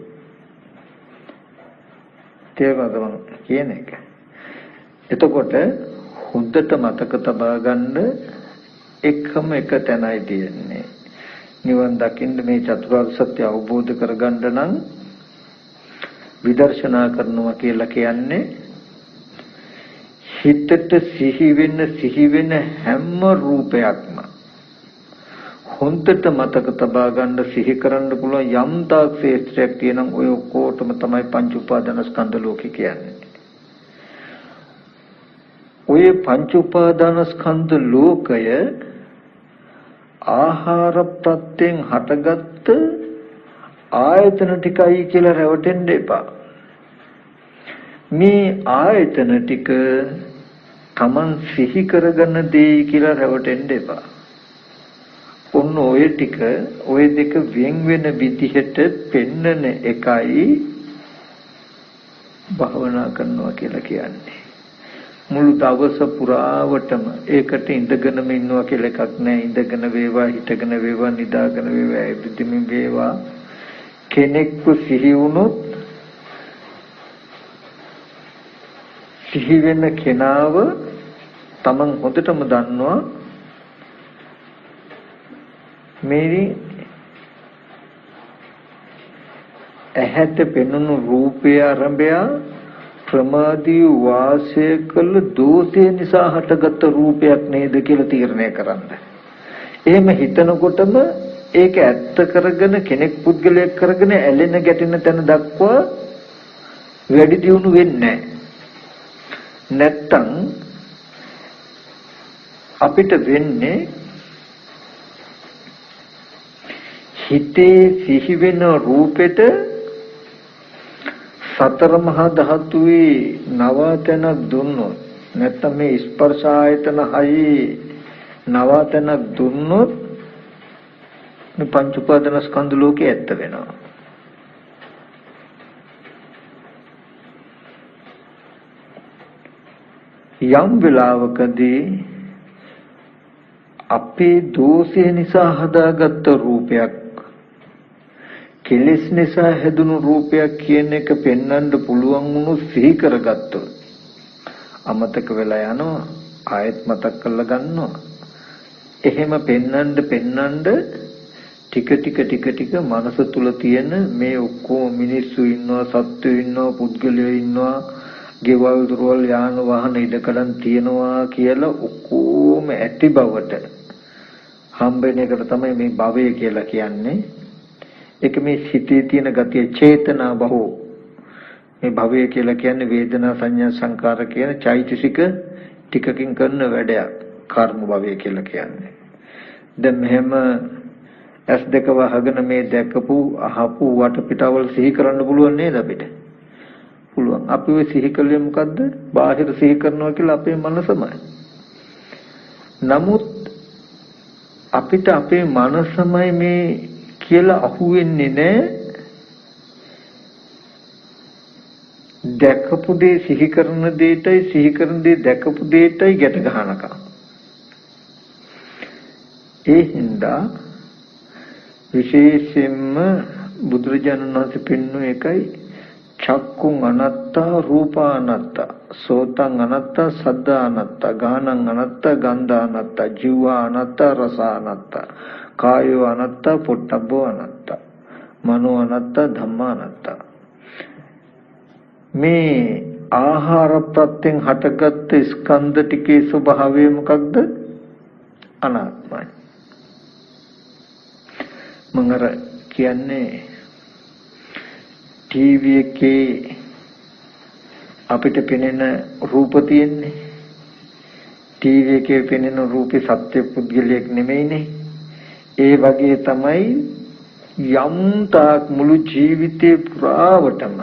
S1: තේරුණාද කියන එක? එතකොට හොඳට මතක තබා ගන්න එකම එක තැනයි තියෙන්නේ. නිවන් දකින්න මේ චතුරාර්ය සත්‍ය අවබෝධ කරගන්න නම් විදර්ශනා කරනවා කියලා කියන්නේ හිතට සිහි වෙන හැම රූපයක්ම හොඳට මතක තබා ගන්න සිහි කරන්න පුළුවන් යම් තාක් ශේත්‍රයක් තියෙනම් ඔය ඔක්කොටම තමයි පංච උපාදාන ස්කන්ධ ලෝකේ කියන්නේ. ඔය පංච උපාදාන ස්කන්ධ ලෝකය ආහාර ප්‍රත්‍යයෙන් හටගත්ත ආයතන ටිකයි කියලා රැවටෙන්න එපා. මේ ආයතන ටික Taman සිහි කරගන්න දෙයි කියලා රැවටෙන්න එපා. ඔන්න ඔය ටික ඔය දෙක වෙන් වෙන විදිහට පෙන්නන එකයි භාවනා කරනවා කියලා කියන්නේ. මුළු දවස පුරාවටම ඒකට ඉඳගෙනම ඉන්නවා කියලා එකක් නැහැ. ඉඳගෙන වේවා, හිටගෙන වේවා, නිදාගෙන වේවා, ඉදිමින් වේවා. කෙනෙක්ව සිහි වුණොත් සිහි වෙන කෙනාව Taman හොඳටම දන්නවා මේ ඇහැට පෙනුණු රූපය ආරම්භය ප්‍රමාදී වාසය කළ දෝෂය නිසා හටගත් රූපයක් නේද කියලා තීරණය කරන්න. එහෙම හිතනකොටම ඒක ඇත්ත කරගෙන කෙනෙක් පුද්ගලයෙක් කරගෙන ඇලෙන ගැටෙන තැන දක්වා වැඩි දියුණු වෙන්නේ නැත්තම් අපිට වෙන්නේ හිතේ සිහි වෙන රූපෙට සතර මහා ධාතුවේ නවතනක් දුන්නොත් නැත්නම් මේ ස්පර්ශ ආයතන හයි නවතනක් දුන්නොත් මේ පංච උපාදාන ස්කන්ධ ලෝකේ ඇත්ත වෙනවා. යම් වෙලාවකදී අපේ දෝෂය නිසා හදාගත්ත රූපයක් කෙලෙස් නිසා හැදුණු රූපයක් කියන එක පෙන්වන්න පුළුවන් වුණු සිහි කරගත්තොත් අමතක වෙලා යනවා ආයෙත් මතක් කරලා ගන්නවා. එහෙම පෙන්වන්න ටික මනස තුල තියෙන මේ ඔක්කොම මිනිස්සු ඉන්නවා, සත්ත්වෝ ඉන්නවා, පුද්ගලයෝ ඉන්නවා, ගෙවල් දොරවල් යාන වාහන ඉදකඩම් තියනවා කියලා ඔක්කොම ඇති බවට හම්බෙන එකට තමයි මේ භවය කියලා කියන්නේ. ඒක මේ සිතේ තියෙන ගතිය චේතනා බහෝ. මේ භවය කියලා කියන්නේ වේදනා සංඥා සංකාර කියන චෛතසික ටිකකින් කරන වැඩයක්. කර්ම භවය කියලා කියන්නේ. දැන් මෙහෙම ඇස් දෙක වහගෙන මේ දැකපු අහපු වටපිටාවල් සිහි කරන්න පුළුවන් නේද අපිට? පුළුවන්. අපි ඔය සිහි කළේ මොකද්ද? බාහිර සිහි කරනවා කියලා අපේ මනසමයි. නමුත් අපිට අපේ මනසමයි මේ කියලා අහුවෙන්නේ නැහැ. දැකපු දේ සිහි කරන දෙයටයි සිහි කරන දේ දැකපු දෙයටයි ගැට ගන්නකම්. ඒ හින්දා විශේෂයෙන්ම බුදුරජාණන් වහන්සේ පෙන්වු එකයි චක්කුං අනත්තා රූපා අනත්තා සෝතං අනත්තා සද්දා අනත්තා ගානං අනත්තා ගන්ධා අනත්තා ජීවා අනත්තා රස අනත්තා කායෝ අනත්තා පොට්ටබ්බෝ අනත්තා මනෝ අනත්තා ධම්මා අනත්තා. මේ ආහාර ප්‍රත්‍යයෙන් හටගත් ස්කන්ධ ටිකේ ස්වභාවය මොකක්ද? අනාත්මයි. මම අර කියන්නේ ටීවී එකේ අපිට පෙනෙන රූප තියෙන්නේ. ටීවී එකේ පෙනෙන රූපේ සත්‍ය පුද්ගලයක් නෙමෙයිනේ. ඒ වගේ තමයි යම් තාක් මුළු ජීවිතේ පුරාවටම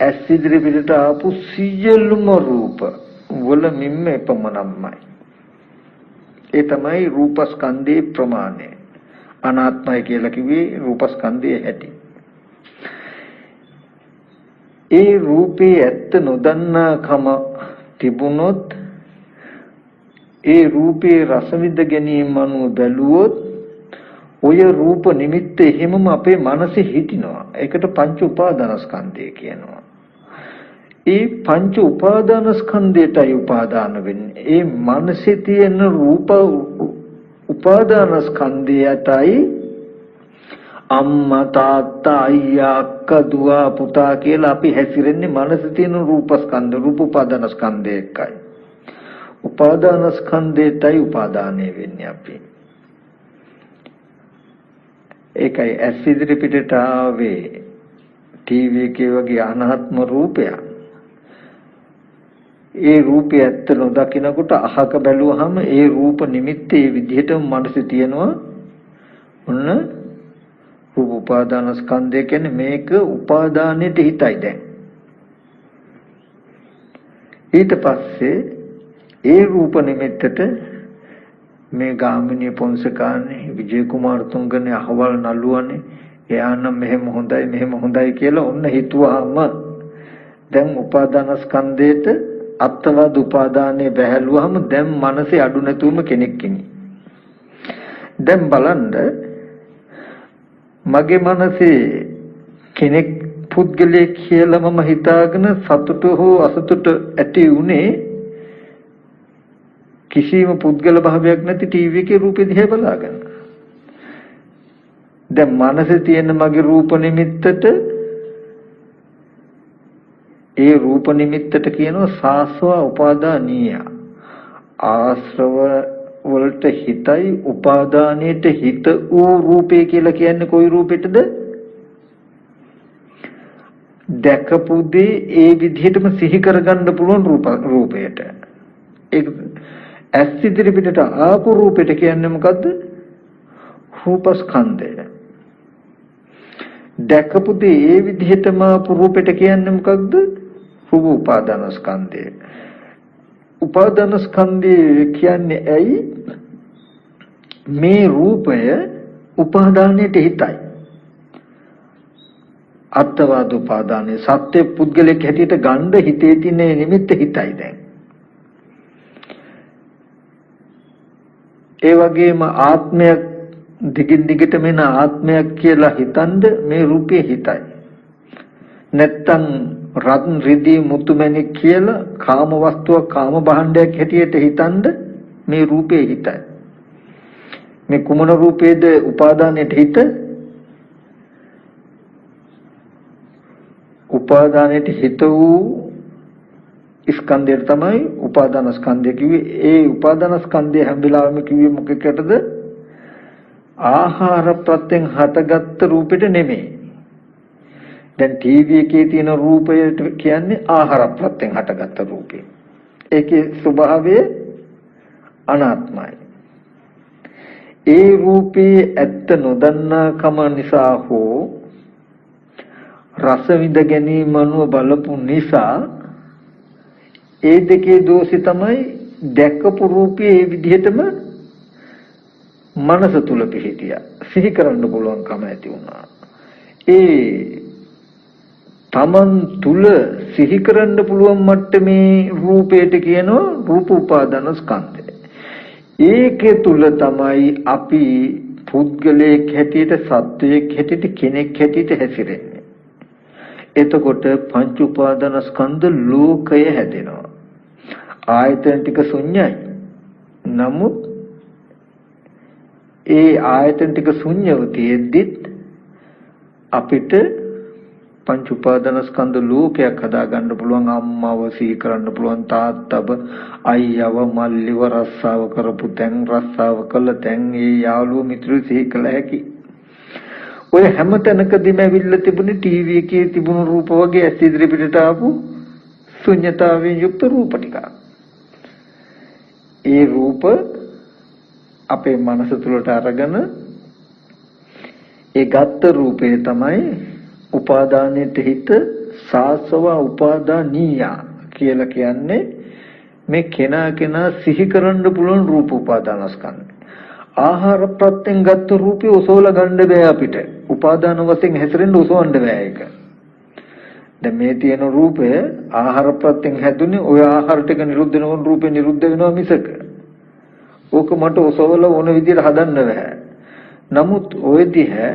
S1: ඇස් ඉදිරි පිටට ආපු සියලුම රූප වල මිම්ම එපමණයි. ඒ තමයි රූපස්කන්ධේ ප්‍රමාණය. අනාත්මයි කියලා කිව්වේ රූපස්කන්ධයේ ඇති. ඒ රූපේ ඇත්ත නොදන්නාකම තිබුණොත් ඒ රූපේ රස විඳ ගැනීම අනුව බැලුවොත් ඔය රූප නිමිත්ත එහෙමම අපේ මනසේ හිටිනවා. ඒකට පංච උපාදානස්කන්ධය කියනවා. ඒ පංච උපාදානස්කන්ධයටයි උපාදාන වෙන්නේ. ඒ මනසේ තියෙන රූප උපාදානස්කන්ධයටයි අම්මා තාත්තා අයියා අක්කා දුව පුතා කියලා අපි හැසිරෙන්නේ මනසේ තියෙන රූපස්කන්ධ රූප උපාදානස්කන්ධය එකයි. උපාදානස්කන්ධයටයි උපාදානය වෙන්නේ අපි. ඒකයි ඇස් ඉදිරි පිටට ආවේ ටීවී එකේ වගේ අනාත්ම රූපයක්. ඒ රූපය ඇත්ත නොදකිනකොට අහක බැලුවහම ඒ රූප නිමිත්ත ඒ විදිහටම මනසේ තියෙනවා. ඔන්න රූප උපාදානස්කන්ධය කියන්නේ මේක උපාදානෙට හිතයි දැන්. ඊට පස්සේ ඒ රූප නිමිත්තට මේ ගාමිණී පොන්සකානේ විජේ කුමාරතුංගනේ අහවල් නළුවනේ එයා නම් මෙහෙම හොඳයි කියලා ඔන්න හිතුවාම දැන් උපාදානස්කන්ධයට අත්වාද උපාදානේ බැහැලුවාම දැන් මනසේ අඩු නැතුවම කෙනෙක් ඉන්නේ. දැන් බලන්න මගේ මනසේ කෙනෙක් පුද්ගලයෙක් කියලා මම හිතාගෙන සතුට හෝ අසතුට ඇති උනේ කිසිම පුද්ගල භාවයක් නැති ටීවී එකේ රූපෙ දිහා බලාගෙන. දැන් මනසේ තියෙන මගේ රූප නිමිත්තට ඒ රූප නිමිත්තට කියනවා සාස්ව උපාදානීය. ආශ්‍රව වලට හිතයි උපාදානයේට හිත වූ රූපේ කියලා කියන්නේ කොයි රූපෙටද? දැකපු දේ ඒ විදිහටම සිහි කරගන්න පුළුවන් රූපයට. ඒක ඇස් ඉදිරි පිටට ආපු රූපෙට කියන්නේ මොකද්ද? රූපස්කන්ධය. දැකපු දේ ඒ විදිහටම ආපු රූපෙට කියන්නේ මොකද්ද? රූප උපාදානස්කන්ධය. උපාදානස්කන්ධය කියන්නේ ඇයි? මේ රූපය උපාදානයට හිතයි. අත්වාද උපාදානේ සත්‍ය පුද්ගලෙක් හැටියට ගන්න හිතේ තියෙන නිමිත්ත හිතයි දැන්. ඒ වගේම ආත්මයක් දිගින් දිගටම එන ආත්මයක් කියලා හිතනද මේ රූපේ හිතයි. නැත්තම් රත්න රිදී මුතුමැණික් කියලා කාම වස්තුවක් කාම භාණ්ඩයක් හැටියට හිතනද මේ රූපේ හිතයි. මේ කුමන රූපේද උපාදානයට හිත? උපාදානයට හිත වූ ස්කන්ධය තමයි උපාදාන ස්කන්ධය කිව්වේ. ඒ උපාදාන ස්කන්ධය හැම වෙලාවෙම කිව්වේ මොකකටද? ආහාර ප්‍රත්‍යයෙන් හටගත්තු රූපෙට නෙමෙයි. දැන් ටීවී එකේ තියෙන රූපයට කියන්නේ ආහාර ප්‍රත්‍යයෙන් හටගත්තු රූපේ. ඒකේ ස්වභාවය අනාත්මයි. ඒ රූපේ ඇත්ත නොදන්නා කම නිසා හෝ රස විඳ ගැනීම අනුව බලපු නිසා ඒ දෙකේ දෝෂي තමයි දැකපු රූපේ ඒ විදිහටම මනස තුල පිහිටියා. සිහි කරන්න පුළුවන්කම ඇති වුණා. ඒ තමන් තුල සිහි කරන්න පුළුවන් මට්ටමේ රූපයට කියනවා රූප උපාදාන ස්කන්ධය. ඒකේ තුල තමයි අපි පුද්ගලයෙක් හැටියට සත්වයෙක් හැටියට කෙනෙක් හැටියට හැසිරෙන්නේ. එතකොට පංච උපාදානස්කන්ධ ලෝකය හැදෙනවා. ආයතන ටික ශුන්‍යයි. නමුත් ඒ ආයතන ටික ශුන්‍යව තියෙද්දිත් අපිට පංච උපාදානස්කන්ධ ලෝකයක් හදා ගන්න පුළුවන්. අම්මව සිහි කරන්න පුළුවන්, තාත්තව, අයියව, මල්ලිව රස්සාව කරපු තැන්, රස්සාව කළ තැන්, ඒ යාළුවෝ මිත්‍රයෝ සිහි කළ හැකි. ඔය හැම තැනකදීම ඇවිල්ලා තිබුණේ ටීවී එකේ තිබුණු රූප වගේ ඇස් ඉදිරි පිටට ආපු ශුන්‍යතාවයෙන් යුක්ත රූප ටික. ඒ රූප අපේ මනස තුළට අරගෙන ඒ ගත්ත රූපේ තමයි උපාදානෙට හිත සාසව උපාදානීය කියලා කියන්නේ. මේ කෙනා සිහි කරන්න පුළුවන් රූප උපාදානස්කන්ධ. ආහාර ප්‍රත්‍යයෙන් ගත්ත රූපේ ඔසවලා ගන්න බෑ අපිට. උපාදාන වශයෙන් හැසිරෙන්න ඔසවන්න බෑ ඒක. දැන් මේ තියෙන රූපය ආහාර ප්‍රත්‍යයෙන් හැදුනේ ඔය ආහාර ටික නිරුද්ධ වෙනකොට රූපේ නිරුද්ධ වෙනවා මිසක ඕක මට ඔසවලා ඕන විදිහට හදන්න බෑ. නමුත් ඔය දිහා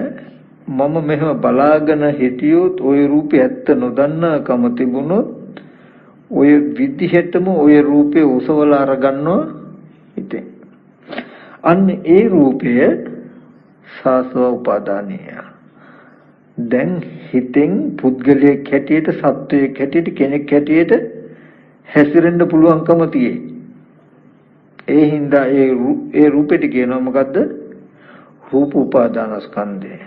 S1: මම මෙහෙම බලාගෙන හිටියොත් ওই රූපේ ඇත්ත නොදන්නාකම තිබුණොත් ඔය විදිහටම ඔය රූපේ ඔසවලා අරගන්නවා හිතේ. අන්න ඒ රූපය සාසව උපාදානීය. දැන් හිතෙන් පුද්ගලයෙක් හැටියට, සත්වයෙක් හැටියට, කෙනෙක් හැටියට හැසිරෙන්න පුළුවන්කම තියෙයි. ඒ හින්දා ඒ රූපෙට කියනවා මොකද්ද? රූප උපාදානස්කන්ධය.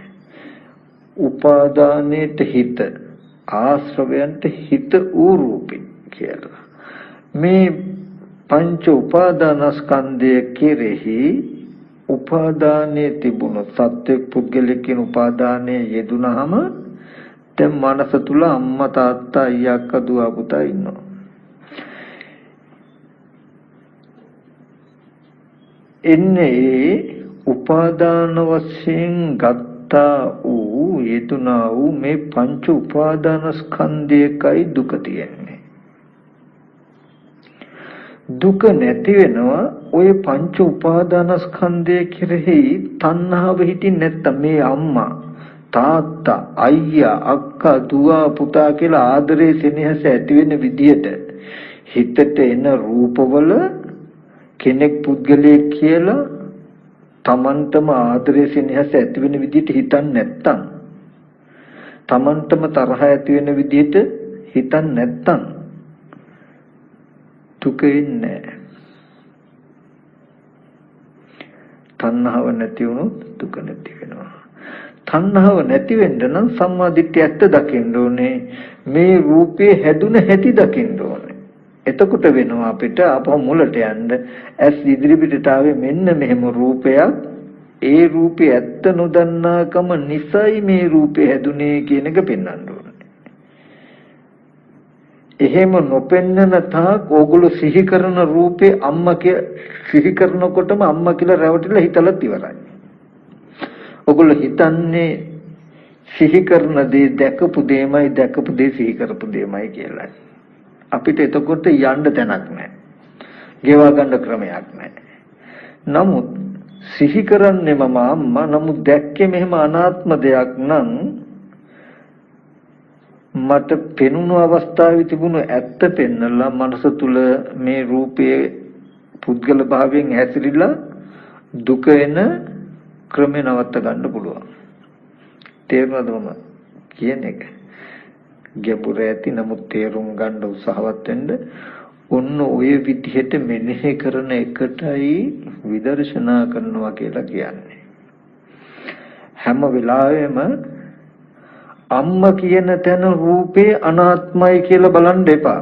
S1: උපාදානයේට හිත, ආශ්‍රවයන්ට හිත ඌ රූපේ කියලා. මේ පංච උපාදානස්කන්ධය කෙරෙහි උපාදානයේ තිබුණු සත්‍ය පුද්ගලික කියන උපාදානයේ යෙදුනහම දැන් මනස තුල අම්මා තාත්තා අයියා අක්කා දුව පුතා ඉන්නවා. එන්නේ උපාදාන වශයෙන් ගත්තා වූ යෙදුනා වූ මේ පංච උපාදානස්කන්ධයකයි දුක තියෙන්නේ. දුක නැති වෙනවා ඔය පංච උපාදානස්කන්ධය කෙරෙහි තණ්හාව හිටින් නැත්තම් මේ අම්මා තාත්තා අයියා අක්කා දුව පුතා කියලා ආදරේ සෙනෙහස ඇති වෙන විදියට හිතට එන රූපවල කෙනෙක් පුද්ගලයෙක් කියලා තමන්ටම ආදරේ සෙනෙහස ඇති වෙන විදියට හිතන්නේ නැත්තම් තමන්ටම තරහ ඇති වෙන විදියට හිතන්නේ නැත්තම් දුක ඉන්නේ. තණ්හාව නැති වුණොත් දුක නැති වෙනවා. තණ්හාව නැති වෙන්න නම් සම්මා දිට්ඨිය ඇත්ත දකින්න ඕනේ. මේ රූපේ හැදුන හැටි දකින්න ඕනේ. එතකොට වෙනවා අපිට අපව මුලට යන්න ඇස් ඉදිරි පිටට ආවේ මෙන්න මෙහෙම රූපයක්. ඒ රූපේ ඇත්ත නොදන්නාකම නිසයි මේ රූපේ හැදුනේ කියන එක පෙන්වන්න ඕනේ. එහෙම නොපෙන්නන තාක් ඕගොල්ලෝ සිහි කරන රූපේ අම්මා සිහි කරනකොටම අම්මා කියලා රැවටිලා හිතලත් ඉවරයි. ඕගොල්ලෝ හිතන්නේ සිහි කරන දේ දැකපු දේ සිහි කරපු දෙයමයි කියලා. අපිට එතකොට යන්න තැනක් නැහැ. ගෙවා ගන්න ක්‍රමයක් නැහැ. නමුත් සිහි කරන්නේ මම අම්මා. නමුත් දැක්කේ මෙහෙම අනාත්ම දෙයක් නම් මට පෙනුණු අවස්ථාවේ තිබුණු ඇත්ත පෙන්නලා මනස තුල මේ රූපයේ පුද්ගල භාවයෙන් හැසිරීලා දුක එන ක්‍රමේ නවත්ත ගන්න පුළුවන්. තේරුණාද මම කියන එක? ගැඹුර ඇති නමුත් තේරුම් ගන්න උත්සාහවත් වෙන්න. ඔන්න ඔය විදිහට මෙනෙහි කරන එකටයි විදර්ශනා කරනවා කියලා කියන්නේ. හැම වෙලාවෙම අම්මා කියන තැන රූපේ අනාත්මයි කියලා බලන්න එපා.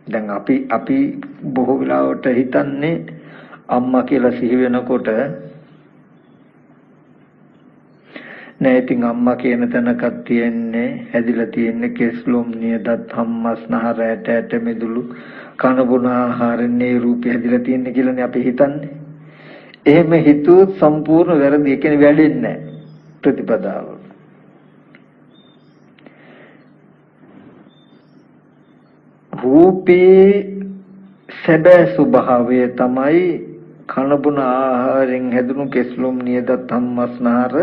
S1: දැන් අපි බොහෝ වෙලාවට හිතන්නේ අම්මා කියලා සිහි වෙනකොට නෑ ඉතින් අම්මා කියන තැනකක් තියෙන්නේ හැදිලා තියෙන්නේ කෙස්ලොම් නියදත් හම්මස්නහර ඇට මෙදුළු කන බොන ආහාරනේ රූපේ හැදිලා තියෙන්නේ කියලානේ අපි හිතන්නේ. එහෙම හිතුවොත් සම්පූර්ණ වැරදි. ඒ කියන්නේ වැඩෙන්නේ නෑ ප්‍රතිපදාව. රූපේ සැබෑ ස්වභාවය තමයි කනබුන ආහාරයෙන් හැදුණු කෙස්ලොම් නියදත් ධම්මස්නහර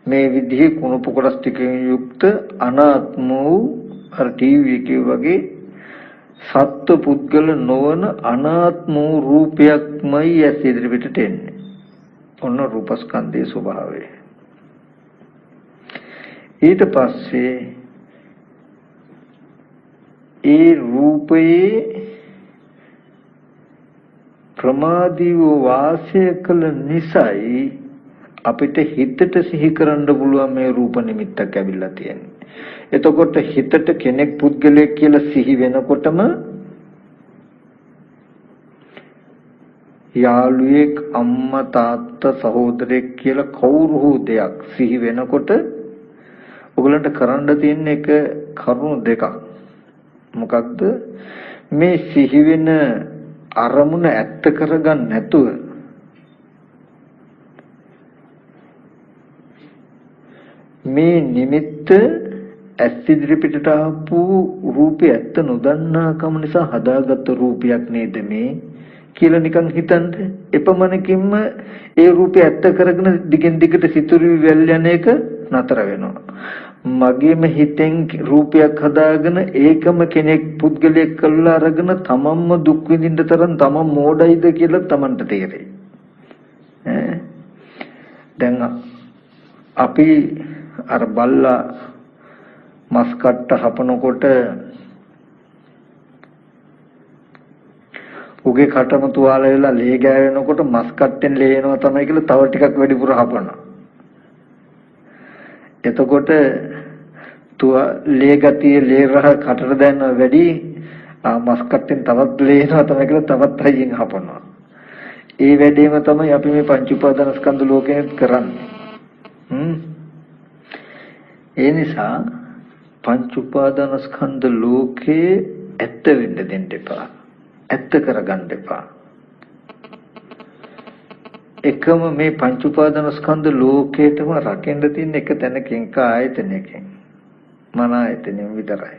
S1: මේ විදිහේ කුණප කොටස් ටිකකින් යුක්ත අනාත්ම වූ අර ටීවී එකේ වගේ සත්ව පුද්ගල නොවන අනාත්ම වූ රූපයක්මයි ඇස් ඉදිරිපිටට එන්නේ. ඔන්න රූපස්කන්ධයේ ස්වභාවය. ඊට පස්සේ ඒ රූපයේ ප්‍රමාදීව වාසය කළ නිසායි අපිට හිතට සිහි කරන්න පුළුවන් මේ රූප නිමිත්තක් ඇවිල්ලා තියෙන්නේ. එතකොට හිතට කෙනෙක් පුද්ගලයෙක් කියලා සිහි වෙනකොටම යාළුවෙක් අම්මා තාත්තා සහෝදරයෙක් කියලා කවුරු හෝ දෙයක් සිහි වෙනකොට ඔයගලන්ට කරන්න තියෙන එක කරුණු දෙකක්. මොකක්ද? මේ සිහි වෙන අරමුණ ඇත්ත කරගන්න නැතුව මේ නිමිත්ත ඇස් ඉදිරිපිටට ආපු රූපය ඇත්ත නොදන්නාකම නිසා හදාගත්ත රූපයක් නේද මේ කියලා නිකන් හිතන්න. එපමණකින්ම ඒ රූපය ඇත්ත කරගෙන දිගින් දිගට සිතුරු වෙල් යන එක නතර වෙනවා. මගේම හිතෙන් රූපයක් හදාගෙන ඒකම කෙනෙක් පුද්ගලයෙක් කරලා අරගෙන තමන්ම දුක් විඳින්න තරම් තමන් මෝඩයිද කියලා තමන්ට තේරෙයි. දැන් අපි අර බල්ලා මස් කට්ට හපනකොට උගේ කටම තුවාල වෙලා ලේ ගෑවෙනකොට මස් කට්ටෙන් ලේ එනවා තමයි කියලා තව ටිකක් වැඩිපුර හපනවා. එතකොට ලේ ගතිය ලේ රහ කටට දැනෙන වැඩි මස් කට්ටෙන් තවත් ලේ එනවා තමයි කියලා තවත් හයියෙන් හපනවා. ඒ වැඩේම තමයි අපි මේ පංච උපාදානස්කන්ධ ලෝකයෙන් කරන්නේ. ඒ නිසා පංච උපාදානස්කන්ධ ලෝකේ ඇත්ත වෙන්න දෙන්න එපා. ඇත්ත කරගන්න එපා. එකම මේ පංච උපාදානස්කන්ධ ලෝකේටම රැකෙන්න තියෙන එක තැනකින් ආයතනයකින් මන ආයතනෙම විතරයි.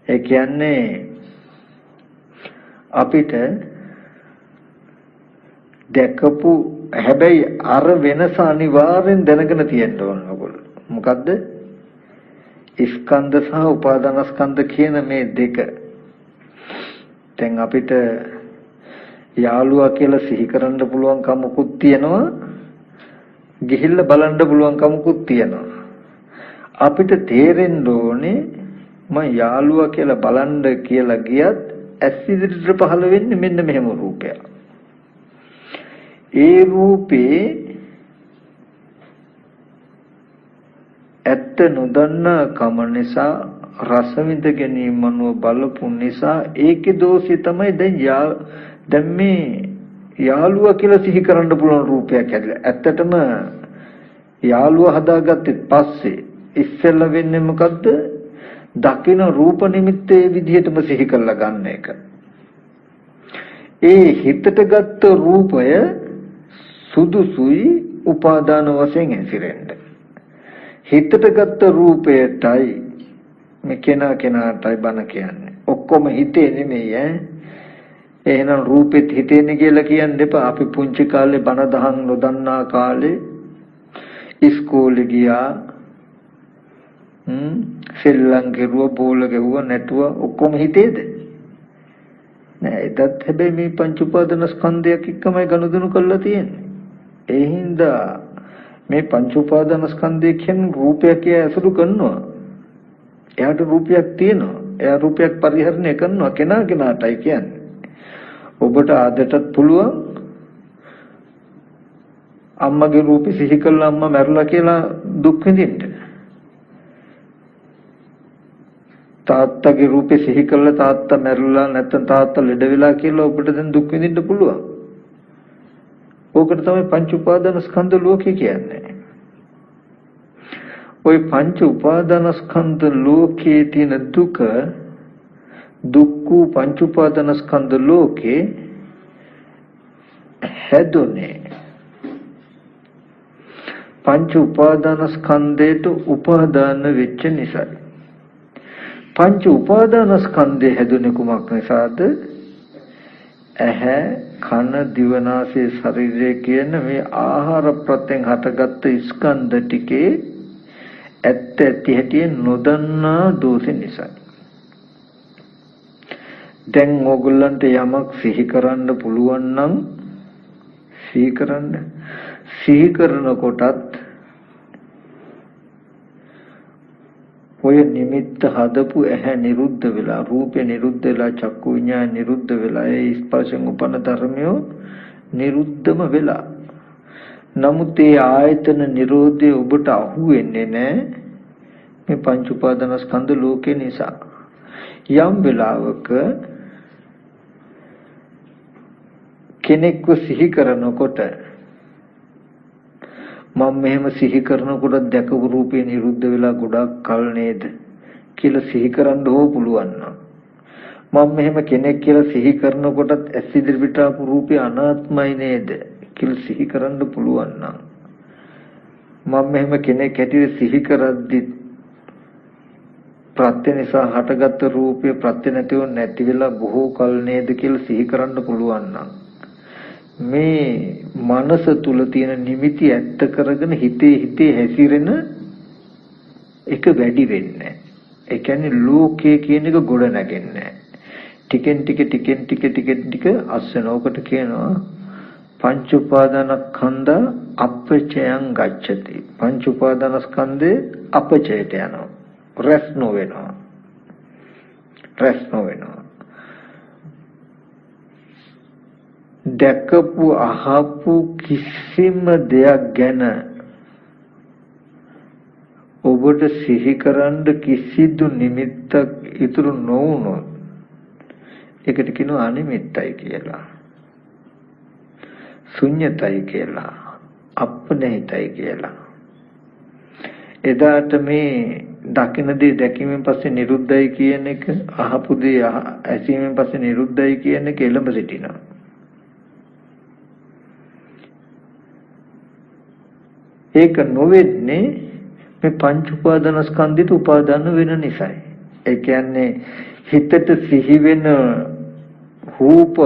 S1: ඒ කියන්නේ අපිට දැකපු හැබැයි අර වෙනස අනිවාර්යෙන් දැනගෙන තියෙන්න ඕන ඔයගොල්ලෝ. මොකද්ද? ස්කන්ධ සහ උපාදානස්කන්ධ කියන මේ දෙක. දැන් අපිට යාළුවා කියලා සිහි කරන්න පුළුවන් කමකුත් තියෙනවා. ගිහිල්ලා බලන්න පුළුවන් කමකුත් තියෙනවා. අපිට තේරෙන්න ඕනේ මම යාළුවා කියලා බලන්න කියලා ගියත් ඇස් ඉදිරියට පහළ වෙන්නේ මෙන්න මෙහෙම රූපයක්. ඒ රූපේ ඇත්ත නොදන්නා කම නිසා රස විඳ ගැනීම මනුව බලපු නිසා ඒකේ දෝෂය තමයි දැන් මේ යාළුවා කියලා සිහි කරන්න පුළුවන් රූපයක් ඇදලා. ඇත්තටම යාළුවා හදාගත්තේ පස්සේ ඉස්සෙල්ලා වෙන්නේ මොකද්ද? දකින රූප නිමිත්තේ විදිහටම සිහි කරලා ගන්න එක. ඒ හිතට ගත්ත රූපය සුදුසුයි උපාදාන වශයෙන් හැසිරෙන්න. හිතට ගත්ත රූපයටයි මේ කෙනාටයි බන කියන්නේ. ඔක්කොම හිතේ නෙමෙයි ඈ. එහෙනම් රූපෙත් හිතේනේ කියලා කියන්න එපා. අපි පුංචි කාලේ බන දහම් නොදන්නා කාලේ ඉස්කෝලේ ගියා. සෙල්ලම් කෙරුවා, බෝල ගැහුවා, නැටුවා ඔක්කොම හිතේද? නෑ. ඒකත් හැබැයි මේ පංච උපාදාන ස්කන්ධයක් එක්කමයි ගනුදෙනු කරලා තියෙන්නේ. ඒ හින්දා මේ පංච උපාදාන ස්කන්ධය කියන්නේ රූපයක් ඇසුරු කරනවා. එයාට රූපයක් තියෙනවා. එයා රූපයක් පරිහරණය කරනවා. කෙනාටයි කියන්නේ. ඔබට ආදටත් පුළුවන් අම්මගේ රූපේ සිහි කළා අම්මා මැරුණා කියලා දුක් විඳින්න. තාත්තගේ රූපේ සිහි කළා තාත්තා මැරුණා නැත්නම් තාත්තා ලෙඩ වෙලා කියලා ඔබට දැන් දුක් විඳින්න පුළුවන්. ඕකට තමයි පංච උපාදාන ස්කන්ධ ලෝකේ කියන්නේ. ওই පංච උපාදාන ස්කන්ධ ලෝකයේ තියෙන දුක්ඛ පංච උපාදාන ස්කන්ධ ලෝකේ හැදුනේ පංච උපාදාන ස්කන්ධයට උපාදාන වෙච්ච නිසා. පංච උපාදාන ස්කන්ධය හැදුනේ කුමක් නිසාද? ඇහැ කන දිව නාසය ශරීරය කියන මේ ආහාර ප්‍රත්‍යයෙන් හටගත්ත ස්කන්ධ ටිකේ ඇත්ත ඇති හැටි නොදන්නා දෝෂ නිසා. දැන් ඕගොල්ලන්ට යමක් සිහි කරන්න පුළුවන් නම් සිහි කරන්න. සිහි කරනකොටත් ඔය නිමිත්ත හදපු ඇහැ නිරුද්ධ වෙලා, රූපේ නිරුද්ධ වෙලා, චක්කු විඤ්ඤාණ නිරුද්ධ වෙලා, ඒ ස්පර්ශයෙන් උපන්න ධර්මයෝ නිරුද්ධම වෙලා. නමුත් ඒ ආයතන නිරෝධය ඔබට අහු වෙන්නේ නැහැ මේ පංච උපාදානස්කන්ධ ලෝකේ නිසා. යම් වෙලාවක කෙනෙක්ව සිහි කරනකොට මම මෙහෙම සිහි කරනකොට දැකපු රූපේ නිරුද්ධ වෙලා ගොඩක් කල නේද කියලා සිහි කරන්න ඕ පුළුවන් නම්, මම මෙහෙම කෙනෙක් කියලා සිහි කරනකොටත් ඇස් ඉදිරියට ආපු රූපේ අනාත්මයි නේද කියලා සිහි කරන්න පුළුවන් නම්, මම මෙහෙම කෙනෙක් හැටියට සිහි කරද්දි ප්‍රත්‍ය නිසා හටගත්තු රූපේ ප්‍රත්‍ය නැතිව නැති වෙලා බොහෝ කල නේද කියලා සිහි කරන්න පුළුවන් නම්, මේ මනස තුල තියෙන නිමිති ඇත්ත කරගෙන හිතේ හැසිරෙන එක වැඩි වෙන්නේ. ඒ කියන්නේ ලෝකයේ කියන එක ගොඩ නැගෙන්නේ. ටිකෙන් ටික අස්සනෝකට කියනවා පංච උපාදානස්කන්ධ අපචයං ගච්ඡති. පංච උපාදානස්කන්ධේ අපචයට යනවා. රැස් නොවෙනවා. දැකපු අහපු කිසිම දෙයක් ගැන ඔබට සිහි කරන්න කිසිදු නිමිත්තක් ඉතුරු නොවුනොත් ඒකට කියනවා අනිමිත්තයි කියලා, ශුන්‍යතයි කියලා, අප්පනහිතයි කියලා. එදාට මේ දකින දේ දැකීමෙන් පස්සේ නිරුද්ධයි කියන එක, අහපු දේ ඇසීමෙන් පස්සේ නිරුද්ධයි කියන එක එළඹ සිටිනවා. ඒක නොවෙන්නේ මේ පංච උපාදානස්කන්ධයට උපාදාන වෙන නිසායි. ඒ කියන්නේ හිතට සිහි වෙන රූප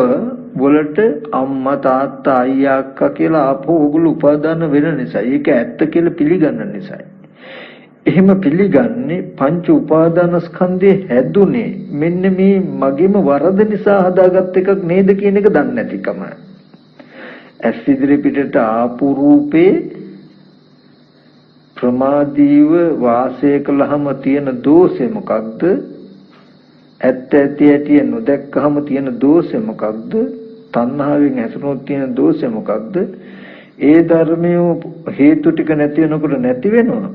S1: වලට අම්මා තාත්තා අයියා අක්කා කියලා ආපහු ඕගොල්ලෝ උපාදාන වෙන නිසායි. ඒක ඇත්ත කියලා පිළිගන්න නිසායි. එහෙම පිළිගන්නේ පංච උපාදානස්කන්ධේ හැදුනේ මෙන්න මේ මගේම වරද නිසා හදාගත් එකක් නේද කියන එක දන්නේ නැතිකම. ඇස් ඉදිරි පිටට ආපු රූපේ ප්‍රමාදීව වාසය කළාම තියෙන දෝෂය මොකක්ද? ඇත්ත ඇති ඇති නොදැක්කහම තියෙන දෝෂය මොකක්ද? තණ්හාවෙන් ඇසුනොත් තියෙන දෝෂය මොකක්ද? ඒ ධර්මයේ හේතු ටික නැති වෙනකොට නැති වෙනවා.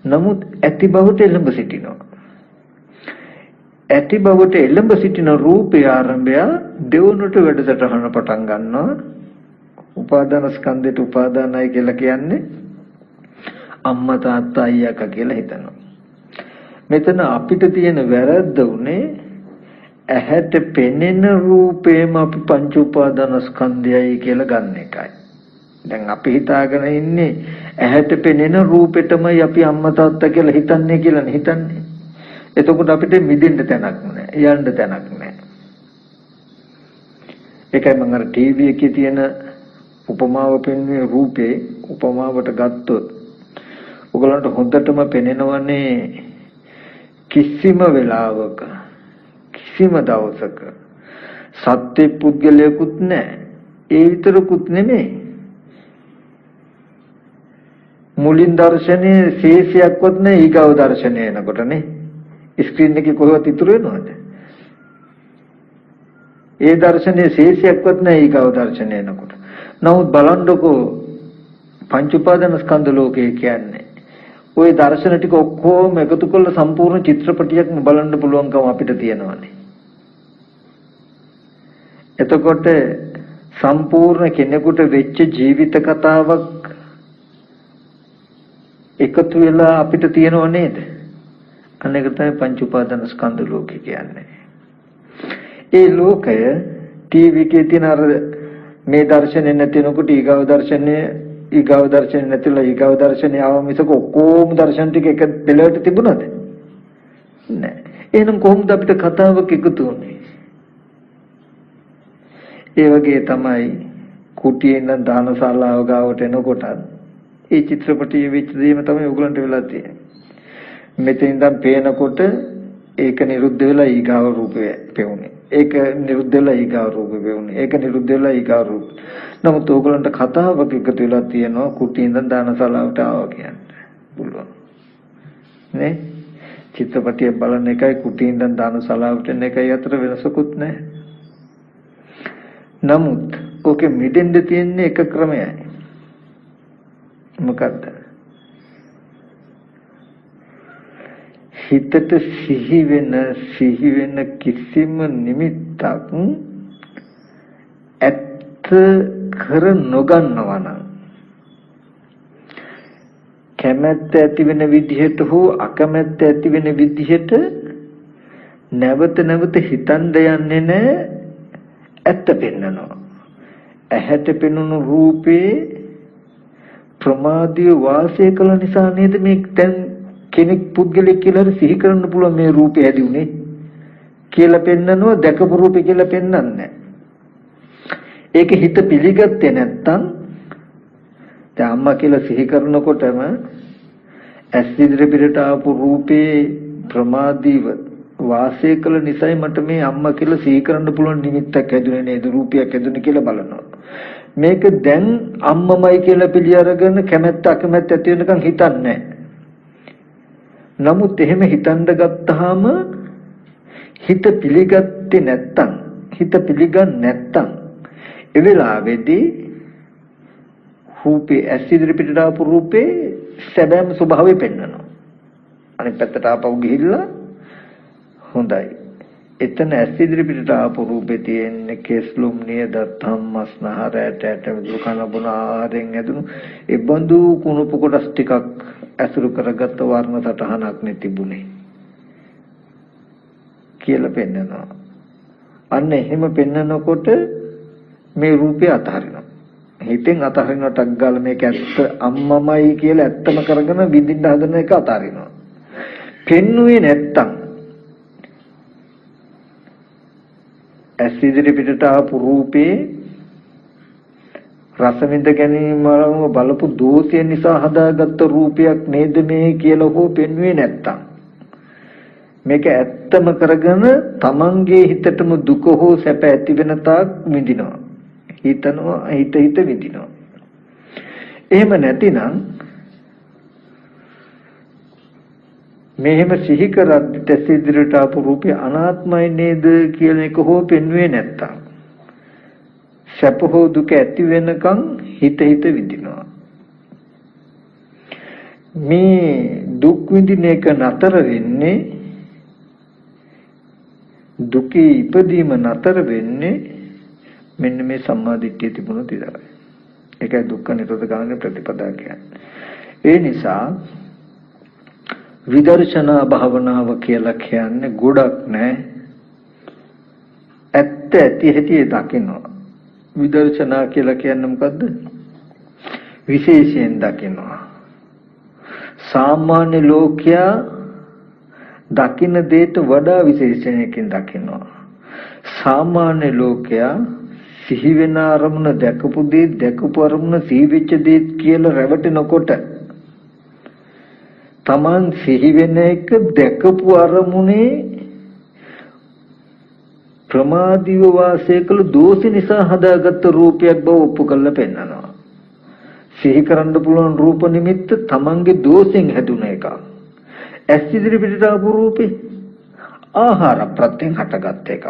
S1: නමුත් ඇති බවට එළඹ සිටිනවා. ඇති බවට එළඹ සිටින රූපේ ආරම්භය දෙවනුට වැඩසටහන පටන් ගන්නවා. උපාදාන ස්කන්ධයට උපාදානයි කියලා කියන්නේ අම්මා තාත්තා අයියා අක්කා කියලා හිතනවා. මෙතන අපිට තියෙන වැරද්ද උනේ ඇහැට පෙනෙන රූපේම අපි පංච උපාදානස්කන්ධයයි කියලා ගන්න එකයි. දැන් අපි හිතාගෙන ඉන්නේ ඇහැට පෙනෙන රූපෙටමයි අපි අම්මා තාත්තා කියලා හිතන්නේ කියලා නේ හිතන්නේ. එතකොට අපිට මිදෙන්න තැනක් නැහැ, යන්න තැනක් නැහැ. ඒකයි මම අර ටීවී එකේ තියෙන උපමාව පෙන්වන්නේ රූපේ උපමාවට ගත්තොත් ඔයගලන්ට හොඳටම පෙනෙනවනේ කිසිම වෙලාවක කිසිම දවසක සත්‍ය පුද්ගලයෙකුත් නැහැ. ඒ විතරකුත් නෙමෙයි. මුලින් දර්ශනයේ ශේෂයක්වත් නැහැ ඊගව දර්ශනය එනකොටනේ. ස්ක්‍රීන් එකේ කොහෙවත් ඉතුරු වෙනවද? ඒ දර්ශනයේ ශේෂයක්වත් නැහැ ඊගව දර්ශනය එනකොට. නමුත් බලන්නකෝ පංච උපාදාන ස්කන්ධ ලෝකය කියන්නේ ওই දර්ශන ටික ඔක්කොම එකතු කරලා සම්පූර්ණ චිත්‍රපටියක්ම බලන්න පුළුවන්කම අපිට තියෙනවානේ. එතකොට සම්පූර්ණ කෙනෙකුට වෙච්ච ජීවිත කතාවක් එකතු වෙලා අපිට තියෙනව නේද? අනේක තමයි පංච උපාදාන ස්කන්ධ ලෝකය කියන්නේ. ඒ ලෝකය ටීවී එකේ තියෙන අර මේ දර්ශනේ නැතිනකොට ඊගව දර්ශනේ නැතිලා ඊගව දර්ශනේ ආව මිසක ඔක්කොම දර්ශන ටික එක පෙළවට තිබුණාද? නෑ. එහෙනම් කොහොමද අපිට කතාවක් එකතු වුනේ? ඒ වගේ තමයි කුටියෙන් දානශාලාව ගාවට එනකොට ඒ චිත්‍රපටියේ වෙච්ච දේම තමයි උගලන්ට වෙලා තියෙන්නේ. මෙතෙන් ඉඳන් පේනකොට ඒක නිරුද්ධ වෙලා ඊගාව රූපය පෙවුනේ. ඒක නිරුද්ධ වෙලා ඊගාව රූපය පෙවුනේ. ඒක නිරුද්ධ වෙලා ඊගාව රූප. නමුත් ඕගලන්ට කතාවක් එකතු වෙලා තියෙනවා කුටියෙන් ඉඳන් දානශාලාවට ආවා කියන්නේ. පුළුවන්. නේ? චිත්‍රපටිය බලන එකයි කුටියෙන් ඉඳන් දානශාලාවට එන එකයි අතර වෙනසකුත් නැහැ. නමුත් ඕකෙ මිදෙන්න තියෙන්නේ එක ක්‍රමයයි. මොකද්ද? හිතට සිහි වෙන කිසිම නිමිත්තක් ඇත්ත කර නොගන්නවා නම් කැමැත්ත ඇති වෙන විදිහට හෝ අකමැත්ත ඇති වෙන විදිහට නැවත හිතන්න යන්නේ නැහැ. ඇත්ත පෙන්නනවා. ඇහැට පෙනුණු රූපේ ප්‍රමාදීව වාසය කළ නිසා නේද මේ දැන් කෙනෙක් පුද්ගලෙක් කියලා සිහි කරන්න පුළුවන් මේ රූපේ ඇදුනේ කියලා පෙන්නනවා. දැකපු රූපේ කියලා පෙන්නන්නේ. ඒක හිත පිළිගත්තේ නැත්තම් දැන් අම්මා කියලා සිහි කරනකොටම ඇස් ඉදිරි පිටට ආපු රූපේ ප්‍රමාදීව වාසය කළ නිසායි මට මේ අම්මා කියලා සිහි කරන්න පුළුවන් නිමිත්තක් ඇදුනේ නේද රූපයක් ඇදුනේ කියලා බලනවා. මේක දැන් අම්මමයි කියලා පිළි අරගෙන කැමැත්ත අකමැත්ත ඇති වෙනකන් හිතන්නේ. නමුත් එහෙම හිතන්න ගත්තාම හිත පිළිගත්තේ නැත්තම් හිත පිළිගන්නේ නැත්තම් ඒ වෙලාවේදී රූපේ ඇස් ඉදිරි පිටට ආපු රූපේ සැබෑම ස්වභාවය පෙන්වනවා. අනිත් පැත්තට ආපහු ගිහිල්ලා හොඳයි. එතන ඇස් ඉදිරි පිටට ආපු රූපේ තියෙන්නේ කෙස්ලුම් නියද ධම්මස්නහර ඇට දුකන බුන ආහාරයෙන් ඇදුණු ඒ බඳු කුණුපු කොටස් ටිකක් ඇසුරු කරගත්ත වර්ණ සටහනක් නේ තිබුණේ කියලා පෙන්නනවා. අන්න එහෙම පෙන්නනකොට මේ රූපය අතහරිනවා. හිතෙන් අතහරිනවා ටක් ගාලා මේක ඇත්ත අම්මමයි කියලා ඇත්තම කරගෙන විඳින්න හදන එක අතහරිනවා. පෙන්නුවේ නැත්තම් ඇස් ඉදිරි පිටට ආපු රූපේ රස විඳ ගැනීම බලපු දෝෂය නිසා හදාගත්ත රූපයක් නේද මේ කියලා හෝ පෙන්වුවේ නැත්තම් මේක ඇත්තම කරගෙන තමන්ගේ හිතටම දුක හෝ සැප ඇති වෙන තාක් විඳිනවා. හිතනවා හිත විඳිනවා. එහෙම නැතිනම් මෙහෙම සිහි කරද්දි ඇස් ඉදිරියට ආපු රූපේ අනාත්මයි නේද කියන එක හෝ පෙන්වුවේ නැත්තම් සැප හෝ දුක ඇති වෙනකන් හිත විඳිනවා. මේ දුක් විඳින එක නතර වෙන්නේ දුකේ ඉපදීම නතර වෙන්නේ මෙන්න මේ සම්මාදිට්ඨිය තිබුණොත් විතරයි. ඒකයි දුක්ඛ නිරෝධ ගාමිනී ප්‍රතිපදා කියන්නේ. ඒ නිසා විදර්ශනා භාවනාව කියලා කියන්නේ ගොඩක් නෑ. ඇත්ත ඇති හැටි දකිනවා. විදර්ශනා කියලා කියන්නේ මොකද්ද? විශේෂයෙන් දකිනවා. සාමාන්‍ය ලෝකයා දකින්න දෙයට වඩා විශේෂණයකින් දකිනවා. සාමාන්‍ය ලෝකයා සිහි වෙන අරමුණ දැකපු අරමුණ සිහි වෙච්ච දේ කියලා රැවටෙනකොට තමන් සිහි වෙන එක දැකපු අරමුණේ ප්‍රමාදීව වාසය කළ දෝෂ නිසා හදාගත්ත රූපයක් බව ඔප්පු කරලා පෙන්නනවා. සිහි කරන්න පුළුවන් රූප නිමිත්ත තමන්ගේ දෝෂෙන් හැදුන එක. ඇස් ඉදිරි පිටට ආපු රූපේ ආහාර ප්‍රත්‍යයෙන් හටගත් එක.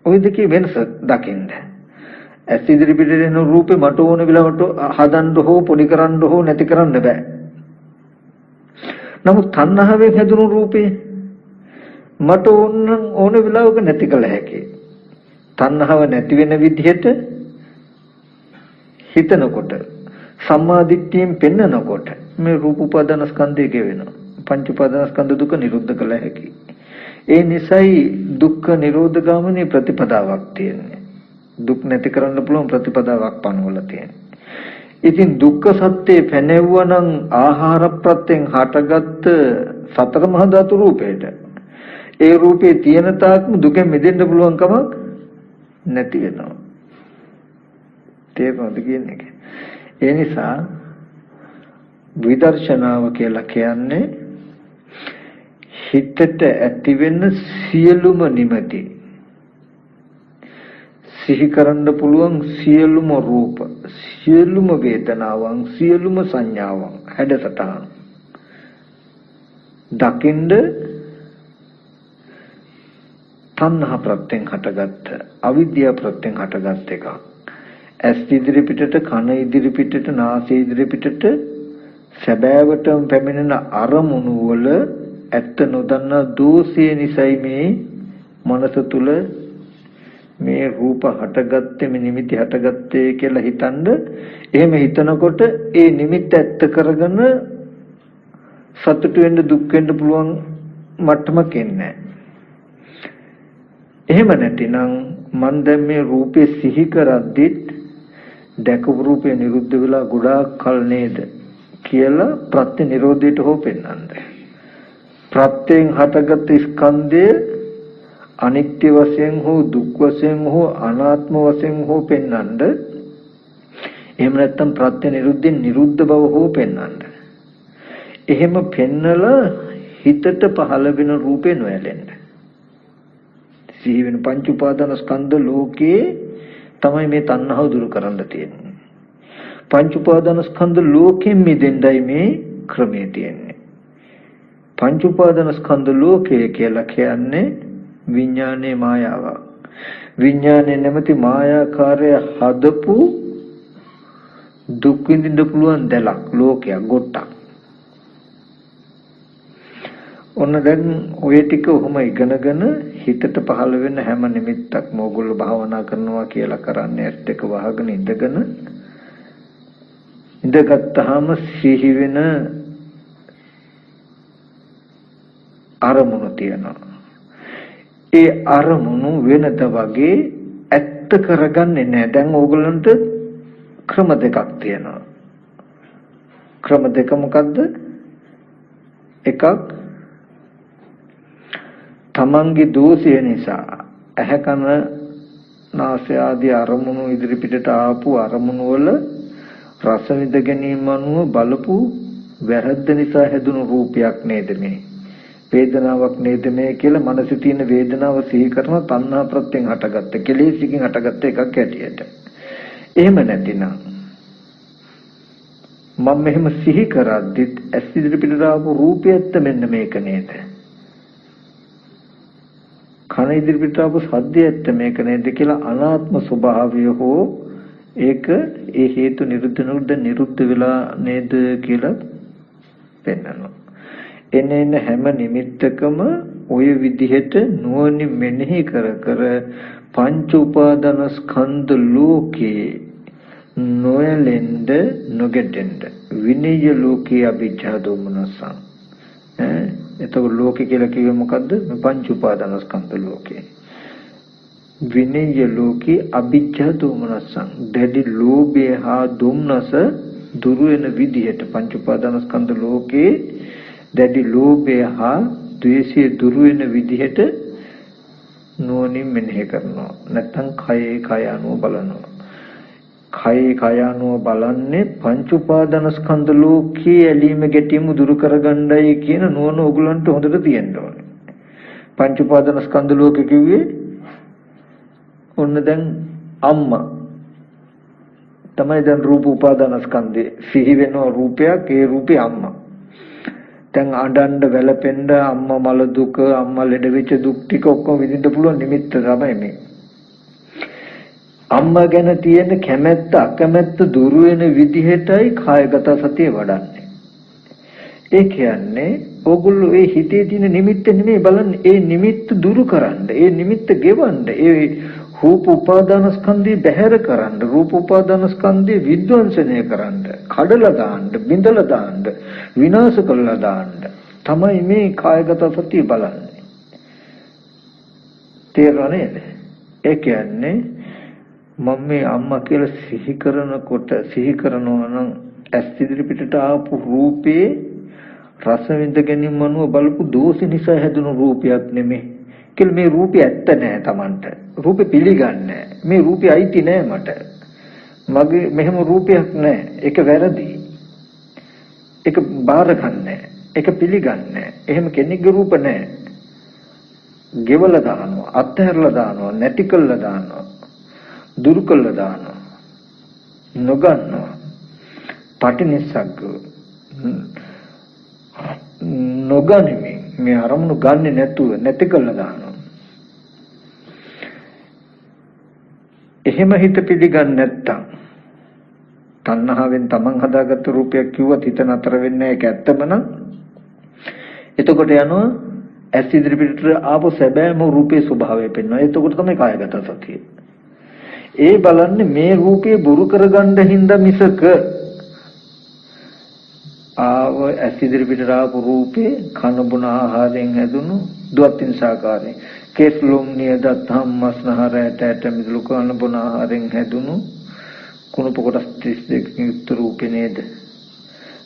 S1: ওই දෙකේ වෙනස දකින්න. ඇස් ඉදිරි පිටට එන රූපේ මට ඕන වෙලාවට හදන්න හෝ පොඩි කරන්න හෝ නැති කරන්න බෑ. නමුත් තණ්හාවෙන් හැදුණු රූපේ මට ඕන වෙලාවක නැති කළ හැකියි. තණ්හාව නැති වෙන විදිහට හිතනකොට සම්මාදිට්ඨියෙන් පෙන්නනකොට මේ රූප උපාදාන ස්කන්ධය ගෙවෙනවා. පංච උපාදාන ස්කන්ධ දුක නිරුද්ධ කළ හැකියි. ඒ නිසයි දුක්ඛ නිරෝධ ගාමිනී ප්‍රතිපදාවක් තියෙන්නේ. දුක් නැති කරන්න පුළුවන් ප්‍රතිපදාවක් පනවලා තියෙන්නේ. ඉතින් දුක්ඛ සත්‍ය පැනෙවුවනම් ආහාර ප්‍රත්‍යයෙන් හටගත් සතර මහා ධාතු රූපේට ඒ රූපේ තියෙන තාක්ම දුකෙන් මිදෙන්න පුළුවන් කමක් නැති වෙනවා. තේරුණාද කියන්නේ? ඒ නිසා විදර්ශනාව කියලා කියන්නේ හිතට ඇති වෙන සියලුම නිමිති සිහි කරන්න පුළුවන් සියලුම රූප, සියලුම වේදනාවන්, සියලුම සංඥාවන් හැඩසටහන් දකින්ද තණ්හා ප්‍රත්‍යයෙන් හටගත්ත, අවිද්‍යාව ප්‍රත්‍යයෙන් හටගත් එකක්. ඇස් ඉදිරි පිටට, කන ඉදිරි පිටට, නාසය ඉදිරි පිටට සැබෑවටම පැමිණෙන අරමුණු වල ඇත්ත නොදන්නා දෝෂය නිසයි මේ මනස තුල මේ රූප හටගත්තේ, මේ නිමිති හටගත්තේ කියලා හිතනද එහෙම හිතනකොට ඒ නිමිත්ත ඇත්ත කරගෙන සතුට වෙන්න, දුක් වෙන්න පුළුවන් මට්ටමක එන්නේ. එහෙම නැතිනම් මන් දැන් මේ රූපේ සිහි කරද්දිත් දැකපු රූපේ නිරුද්ධ වෙලා ගොඩාක් කල නේද කියලා ප්‍රත්‍ය නිරෝධයට හෝ පෙන්වන්නේ. ප්‍රත්‍යයෙන් හටගත් ස්කන්ධය අනිත්‍ය වශයෙන් හෝ දුක් වශයෙන් හෝ අනාත්ම වශයෙන් හෝ පෙන්වන්නද, එහෙම නැත්නම් ප්‍රත්‍ය නිරුද්ධෙන් නිරුද්ධ බව හෝ පෙන්වන්නද. එහෙම පෙන්නලා හිතට පහළ වෙන රූපේ නොයැලෙන්න. සිහි වෙන පංච උපාදාන ස්කන්ධ ලෝකේ තමයි මේ තණ්හාව දුරු කරන්න තියෙන්නේ. පංච උපාදාන ස්කන්ධ ලෝකෙන් මිදෙන්නයි මේ ක්‍රමය තියෙන්නේ. පංච උපාදාන ස්කන්ධ ලෝකය කියලා කියන්නේ විඥානයේ මායාවක්. විඥානයේ නැමැති මායාකාරය හදපු දුක් විඳින්න පුළුවන් දැලක්, ලෝකයක්, ගොට්ටක්. ඔන්න දැන් ඔය ටික ඔහොම ඉගෙනගෙන හිතට පහළ වෙන හැම නිමිත්තක්ම ඕගොල්ලෝ භාවනා කරනවා කියලා කරන්නේ ඇස් දෙක වහගෙන ඉඳගත්තාම සිහි වෙන අරමුණු තියෙනවා. ඒ අරමුණු වෙනත වගේ ඇත්ත කරගන්නේ නැහැ. දැන් ඕගොල්ලන්ට ක්‍රම දෙකක් තියෙනවා. ක්‍රම දෙක මොකද්ද? එකක් තමන්ගේ දෝෂය නිසා ඇහැ කන නාසය ආදී අරමුණු ඉදිරි පිටට ආපු අරමුණු වල රස විඳ ගැනීම අනුව බලපු වැරද්ද නිසා හැදුණු රූපයක් නේද මේ? වේදනාවක් නේද මේ කියලා මනසේ තියෙන වේදනාව සිහි කරන තණ්හා ප්‍රත්‍යයෙන් හටගත්ත, කෙලෙසකින් හටගත්ත එකක් ඇටියට. එහෙම නැතිනම් මම මෙහෙම සිහි කරද්දිත් ඇස් ඉදිරි පිටට ආපු රූපයත් මෙන්න මේක නේද? කන ඉදිරි පිටට ආපු සද්දයත් මේක නේද කියලා අනාත්ම ස්වභාවය හෝ ඒක ඒ හේතු නිරුද්ධ වෙලා නේද කියලා පෙන්වනවා. එන්න හැම නිමිත්තකම ওই විදිහට නුවණින් මෙනෙහි කර පංච උපාදාන ස්කන්ධ ලෝකේ නොයලෙන්ද නොගෙඩෙන්ද විනය ලෝකේ අභිජ්ජා දෝමනසං. එතකොට ලෝකේ කියලා කිව්වේ මොකද්ද? මේ පංච උපාදාන ස්කන්ධ ලෝකේ. විනය ලෝකේ අභිජ්ජා දෝමනසං. දැඩි ලෝභය හා දුම්නස දුරු වෙන විදිහට පංච උපාදාන ස්කන්ධ ලෝකේ දැඩි ලෝභය හා ද්වේෂය දුරු වෙන විදිහට නුවණින් මෙනෙහි කරනවා. නැත්නම් කයේ කය අනුව බලනවා. කයේ කය අනුව බලන්නේ පංච උපාදාන ස්කන්ධ ලෝකයේ ඇලීම ගැටීම දුරු කරගන්නයි කියන නුවණ ඕගලන්ට හොඳට තියෙන්න ඕනේ. පංච උපාදාන ස්කන්ධ ලෝකෙ කිව්වේ ඔන්න දැන් අම්මා තමයි දැන් රූප උපාදාන ස්කන්ධේ සිහි වෙන රූපයක්, ඒ රූපේ අම්මා. දැන් අඬන්න වැළපෙන්න අම්මා මල දුක, අම්මා ලෙඩ වෙච්ච දුක් ටික ඔක්කොම විඳින්න පුළුවන් නිමිත්ත තමයි මේ. අම්මා ගැන තියෙන කැමැත්ත අකමැත්ත දුරු වෙන විදිහටයි කායගත සතිය වඩන්නේ. ඒ කියන්නේ ඕගොල්ලෝ ඒ හිතේ තියෙන නිමිත්ත නෙමෙයි බලන්නේ, ඒ නිමිත්ත දුරු කරන්න, ඒ නිමිත්ත ගෙවන්න, ඒ රූප උපාදාන ස්කන්ධය බැහැර කරන්න, රූප උපාදාන ස්කන්ධය විද්වංශනය කරන්න, කඩලා දාන්න, බිඳලා දාන්න, විනාශ කරලා දාන්න තමයි මේ කායගත සතිය බලන්නේ. තේරුණා නේද? ඒ කියන්නේ මම මේ අම්මා කියලා සිහි කරනවා නම් ඇස් ඉදිරි පිටට ආපු රූපේ රස විඳ ගැනීම අනුව බලපු දෝෂ නිසා හැදුණු රූපයක් නෙමෙයි. කියලා මේ රූපේ ඇත්ත නෑ Tamanට. රූපේ පිළිගන්නේ නෑ. මේ රූපේ අයිති නෑ මට. මගේ මෙහෙම රූපයක් නැහැ. ඒක වැරදි. ඒක බාර ගන්නෑ. ඒක පිළිගන්නේ. එහෙම කෙනෙක්ගේ රූප නැහැ. ගෙවලා දානවා, අත්හැරලා දානවා, නැති කළා දානවා, දුරු කළා දානවා, නොගන්නවා. පටිනිස්සග්ග නොගනිමින් මේ අරමුණු ගන්නෙ නැතුව නැති කළා දානවා. එහෙම හිත පිළිගන්නේ නැත්තම් තණ්හාවෙන් තමන් හදාගත්ත රූපයක් කිව්වත් හිත නතර වෙන්නේ ඒක ඇත්තම නම් එතකොට යනවා ඇස් ඉදිරිපිට ආපු සැබෑම රූපේ ස්වභාවය පෙන්වනවා. එතකොට තමයි කායගත සතිය. ඒ බලන්නේ මේ රූපේ බොරු කරගන්න හින්දා මිසක ආව ඇස් ඉදිරිපිට ආපු රූපේ කන බොන ආහාරයෙන් හැදුණු දුවත්ින් සාකාරයෙන් කේස්ලොම් නියදත් හම්මස්නහරයට ඇට මිදුළු කන බොන ආහාරයෙන් හැදුණු කුණප කොටස් 32කින් යුක්ත රූපේ නේද?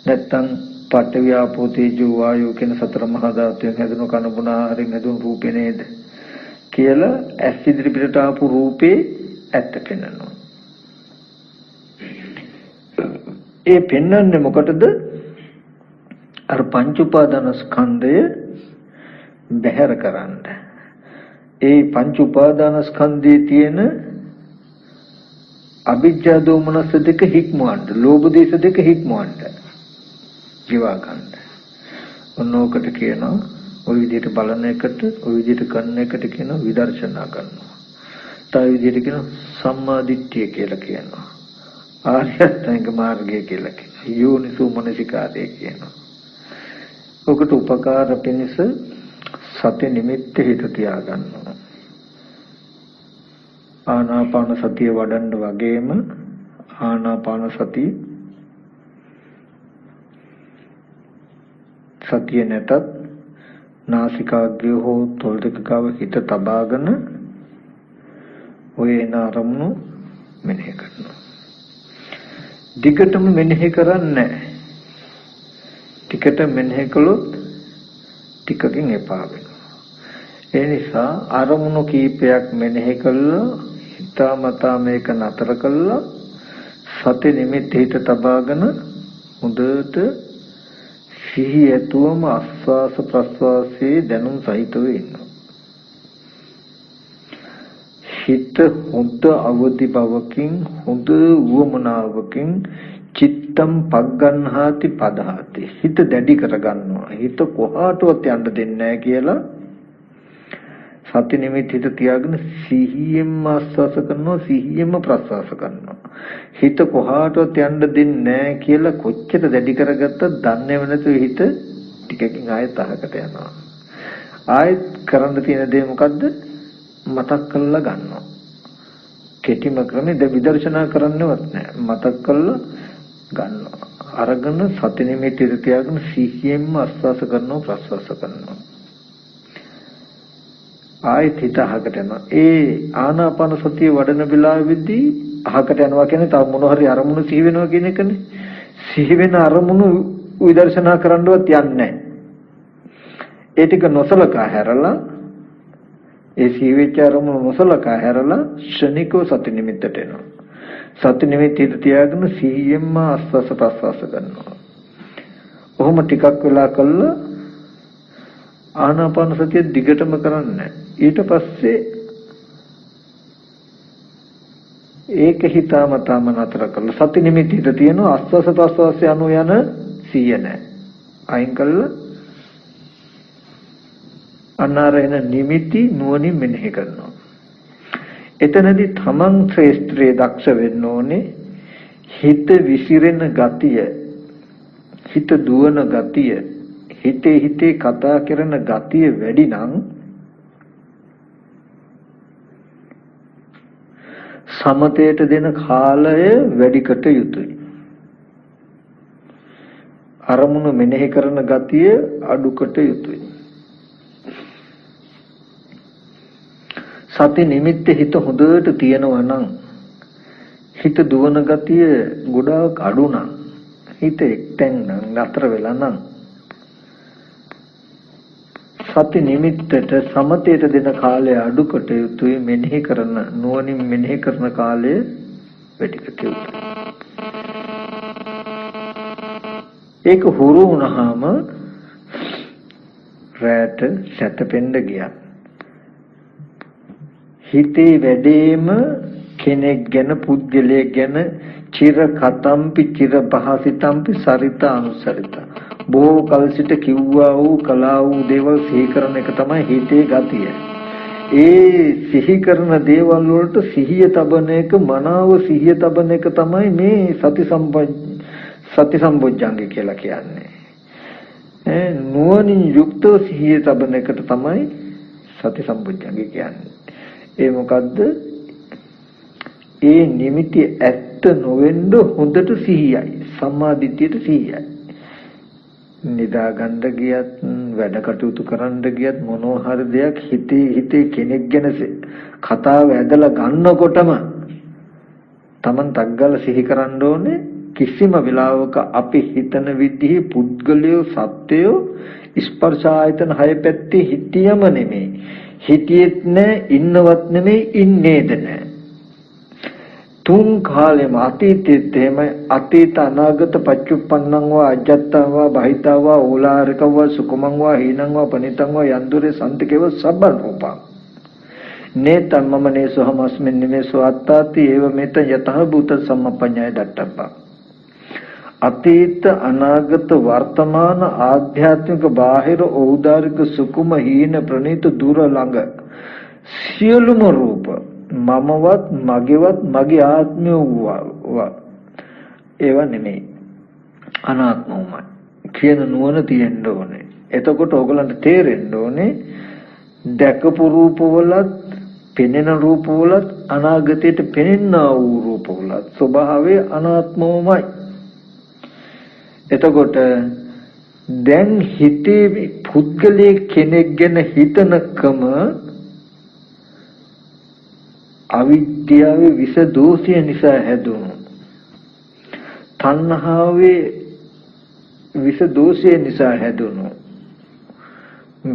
S1: නැත්තම් පඨවි ආපෝ තේජෝ වායෝ කියන සතර මහා ධාතුන් හැදුණු කන බොන ආහාරයෙන් හැදුණු රූපේ නේද? කියලා ඇස් ඉදිරිපිට ආපු රූපේ ඇත්ත පෙන්වනවා. ඒ පෙන්වන්නේ මොකටද? අර පංච උපාදාන ස්කන්ධය බැහැර කරන්න. ඒ පංච උපාදාන ස්කන්ධයේ තියෙන අවිජ්ජා දෝමනස දෙක හික්මවන්න, ලෝභ දේශ දෙක හික්මවන්න, ජීවා ගන්න. ඔන්නෝකට කියනවා ওই විදිහට බලන එකට, ওই විදිහට කරන එකට කියනවා විදර්ශනා කරනවා. තව විදිහට කියනවා සම්මා දිට්ඨිය කියලා කියනවා. ආර්ය අෂ්ටාංග මාර්ගය කියලා කියනවා. යෝනිසෝ මනසිකාරය කියනවා. ඔකට උපකාර පිණිස සති නිමිත්ත හිත තියාගන්නවා. ආනාපාන සතිය වඩන්න වගේම ආනාපාන සතිය නැතත් නාසිකාග්‍රය හෝ තොල් දෙක ගාව හිත තබාගෙන ඔය එන අරමුණු මෙනෙහි කරනවා. දිගටම මෙනෙහි කරන්නේ නැහැ. ටිකට මෙනෙහි කළොත් ටිකකින් එපා වෙනවා. ඒ නිසා අරමුණු කීපයක් මෙනෙහි කළා හිතාමතා මේක නතර කළා සති නිමිති හිත තබාගෙන හොඳට සිහි ඇතුවම ආස්වාස ප්‍රස්වාසයේ දැනුම් සහිතව ඉන්නවා. හිත හොඳ අවදි බවකින් හොඳ උවමනාවකින් චිත්තම් පග්ගන්හාති පදහාති හිත දැඩි කරගන්නවා. හිත කොහාටවත් යන්න දෙන්නේ නැහැ කියලා සති නිමිති හිත තියාගෙන සිහියෙන්ම ආස්වාස කරනවා, සිහියෙන්ම ප්‍රස්වාස කරනවා. හිත කොහාටවත් යන්න දෙන්නේ නැහැ කියලා කොච්චර දැඩි කරගත්තත් දන්නේව නැතුව හිත ටිකකින් ආයෙත් අහකට යනවා. ආයෙත් කරන්න තියෙන දේ මොකද්ද? මතක් කරලා ගන්නවා. කෙටිම ක්‍රමේ විදර්ශනා කරන්නවත් නැහැ. මතක් කරලා ගන්නවා. අරගෙන සති නිමිති හිත තියාගෙන සිහියෙන්ම ආස්වාස කරනවා, ප්‍රස්වාස කරනවා. ආයෙත් හිත අහකට යනවා. ඒ ආනාපාන සතිය වඩන වෙලාවෙදී අහකට යනවා කියන්නේ තව මොන හරි අරමුණු සිහි වෙනවා කියන එකනේ. සිහි වෙන අරමුණු විදර්ශනා කරන්නවත් යන්නේ නැහැ. ඒ ටික නොසලකා හැරලා ඒ සිහි වෙච්ච අරමුණු නොසලකා හැරලා ශනිකව සති නිමිත්තට එනවා. සති නිමිති හිත තියාගෙන සිහියෙන්ම ආස්වාස ප්‍රස්වාස කරනවා. ඔහොම ටිකක් වෙලා කළා ආනාපාන සතිය දිගටම කරන්නේ. ඊට පස්සේ ඒක හිතාමතාම නතර කරලා සති නිමිති හිත තියෙනවා. ආස්වාස ප්‍රස්වාසය අනු යන සිහිය නැහැ. අයින් කළා අනාරයන නිමිති නුවණින් මෙනෙහි කරනවා. එතනදී තමන් ශ්‍රේෂ්ඨයේ දක්ෂ වෙන්න ඕනේ. හිත විසිරෙන ගතිය, හිත දුවන ගතිය, හිතේ කතා කරන ගතිය වැඩි නම් සමතයට දෙන කාලය වැඩි කට යුතුයි. අරමුණු මෙනෙහි කරන ගතිය අඩු කට යුතුයි. සති නිමිත්තේ හිත හොඳට තියෙනවා නම් හිත දුවන ගතිය ගොඩාක් අඩු නම් හිත එක්තෙන් නම් නතර වෙලා නම් සති නිමිත්තට සමතේට දෙන කාලය අඩු කොට යුතුයි. මෙනෙහි කරන නුවණින් මෙනෙහි කරන කාලය ටික කිව්වා. ඒක හුරු වුණාම රැට සැතපෙන්න ගියා. හිතේ වැඩේම කෙනෙක් ගැන පුද්ගලයෙක් ගැන චිර කතම්පි චිර භාසිතම්පි සරිත අනුසරිත බොහෝ කල සිට කිව්වා වූ කලා වූ දේවල් සිහි කරන එක තමයි හිතේ ගතිය. ඒ සිහි කරන දේවල් වලට සිහිය තබන එක මනාව සිහිය තබන එක තමයි මේ සති සම්බොජ්ජංගය කියලා කියන්නේ. නුවණින් යුක්තව සිහිය තබන එකට තමයි සති සම්බොජ්ජංගය කියන්නේ. ඒ මොකද්ද? ඒ නිමිති ඇත්ත නොවෙන්න හොඳට සිහියයි. සම්මාදිට්ඨියට සිහියයි. නිදා ගන්න ගියත් වැඩ කටයුතු කරන්න ගියත් මොනවා හරි දෙයක් හිතේ කෙනෙක් ගැන කතාව ඇදලා ගන්නකොටම Taman තග්ගල සිහි කරන්න ඕනේ. කිසිම වෙලාවක අපි හිතන විදිහේ පුද්ගලයෝ සත්‍යයෝ ස්පර්ශ ආයතන හය පැත්තේ හිටියම නෙමෙයි. හිටියෙත් නෑ, ඉන්නවත් නෙමෙයි, ඉන්නේද නෑ. තුන් කාලෙම අතීතෙත් එහෙමයි. අතීත අනාගත පච්චුප්පන්නං වා අජත්තං වා බහිතං වා ඕලාරිකං වා සුකුමං වා හීනං වා පනිතං වා යන්දුරේ සම්තිකේව සබ්බන් රූපං නේතං මම නේසෝ හමස්මින් නිමේසෝ අත්තාති ඒව මෙත යතහ භූත සම්මප්පඤ්ඤය දට්ඨප්ප. අතීත අනාගත වර්තමාන ආධ්‍යාත්මික බාහිර ඕදාරික සුකුම හීන ප්‍රණීත දුර ළඟ සියලුම රූප මමවත් මගේවත් මගේ ආත්මය වූවා ඒවා නෙමෙයි, අනාත්මවමයි කියන නුවණ තියෙන්න ඕනේ. එතකොට ඕගලන්ට තේරෙන්න ඕනේ දැකපු රූපවලත් පෙනෙන රූපවලත් අනාගතයට පෙනෙනා වූ රූපවලත් ස්වභාවය අනාත්මවමයි. එතකොට දැන් හිතේ පුද්ගලයේ කෙනෙක් ගැන හිතනකම අවිද්‍යාවේ විස දෝෂය නිසා හැදුණු, තණ්හාවේ විස දෝෂය නිසා හැදුණු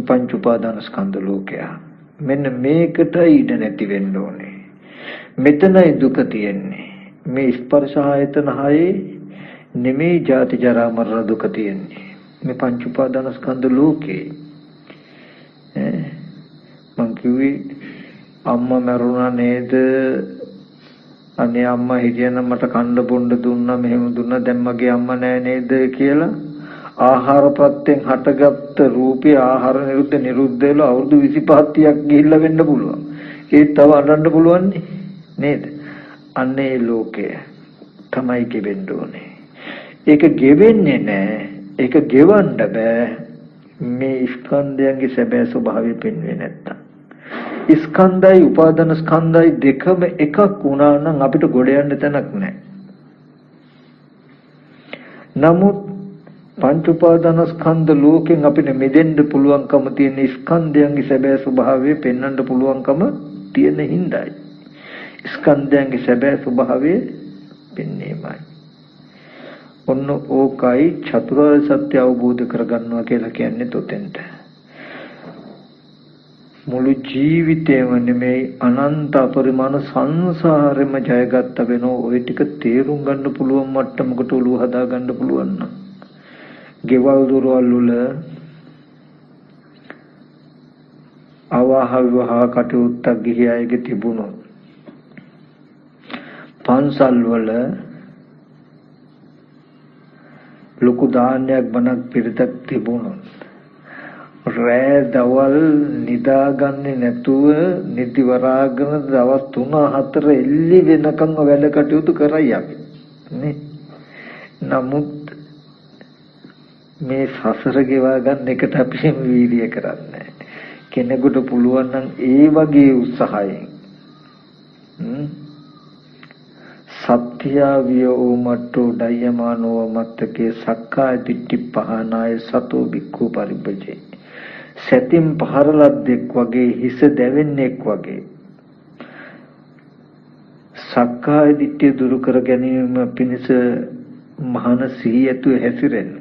S1: පංච උපාදාන ස්කන්ධ ලෝකය. මෙන්න මේකට ඉඩ නැති වෙන්න ඕනේ. මෙතනයි දුක තියෙන්නේ. මේ ස්පර්ශ ආයතන හයේ නෙමෙයි ජාති ජරා මරණ දුක තියෙන්නේ. මේ පංච උපාදාන ස්කන්ධ ලෝකේ. මං කිව්වේ අම්මා මරුණා නේද? අනේ අම්මා හිටියනම් මට කන්න බොන්න දුන්නා, මෙහෙම දුන්නා, දැන් මගේ අම්මා නෑ නේද කියලා. ආහාර ප්‍රත්‍යයෙන් හටගත්ත රූපේ ආහාර නිරුද්ධ වෙලා අවුරුදු 25 30ක් ගිහිල්ලා වෙන්න පුළුවන්. ඒත් තව අඬන්න පුළුවන් නේද? අන්නේ ලෝකය තමයි ගෙවෙන්න ඕනේ. ඒක ගෙවෙන්නේ නෑ. ඒක ගෙවන්න බෑ. මේ ස්කන්ධයන්ගේ සැබෑ ස්වභාවය පෙන්වෙන්නේ නැත්තම්. ස්කන්ධයි උපාදාන ස්කන්ධයි දෙකම එකක් වුණා නම් අපිට ගොඩ යන්න තැනක් නැහැ. නමුත් පංච උපාදාන ස්කන්ධ ලෝකෙන් අපිට මිදෙන්න පුළුවන්කම තියෙන ස්කන්ධයන්ගේ සැබෑ ස්වභාවය පෙන්වන්න පුළුවන්කම තියෙන හිඳයි. ස්කන්ධයන්ගේ සැබෑ ස්වභාවය පෙන්වීමයි. ඔන්න ඕකයි චතුරාර්ය සත්‍ය අවබෝධ කරගන්නවා කියලා කියන්නේ තොතෙන්ට. මුළු ජීවිතේම නෙමෙයි අනන්ත පරිමාණ සංසාරෙම ජයගත්ත වෙනෝ ওই ටික තේරුම් ගන්න පුළුවන් මට්ටමකට ඔළුව හදා ගන්න පුළුවන් නම් ගෙවල් දොරවල් වල අවහ විවාහ කටයුත්තක් ගිහි අයගේ තිබුණොත් පන්සල් වල ලොකු දානයක් බණක් පිරිතක් තිබුණොත් රෑ දවල් නිදාගන්නේ නැතුව නිදි වරාගෙන දවස් 3-4 එල්ලි වෙනකන් වැඩ කටයුතු කරයි අපි නේ. නමුත් මේ සසර ගෙවා ගන්න එකට අපි වීර්යය කරන්නේ. කෙනෙකුට පුළුවන් නම් ඒ වගේ උත්සාහයෙන් සත්‍යාවිය ඕමට්ටෝ ඩයමානෝ මත්තකේ සක්කාය දිට්ඨි පහනාය සතෝ බික්ඛු පරිබ්බජේ. සැතින් පහරලද්දෙක් වගේ හිස දැවෙන්නෙක් වගේ සක්කාය දිට්ඨිය දුරු කර ගැනීම පිණිස මහාන සිහියතු හැසිරෙන්න.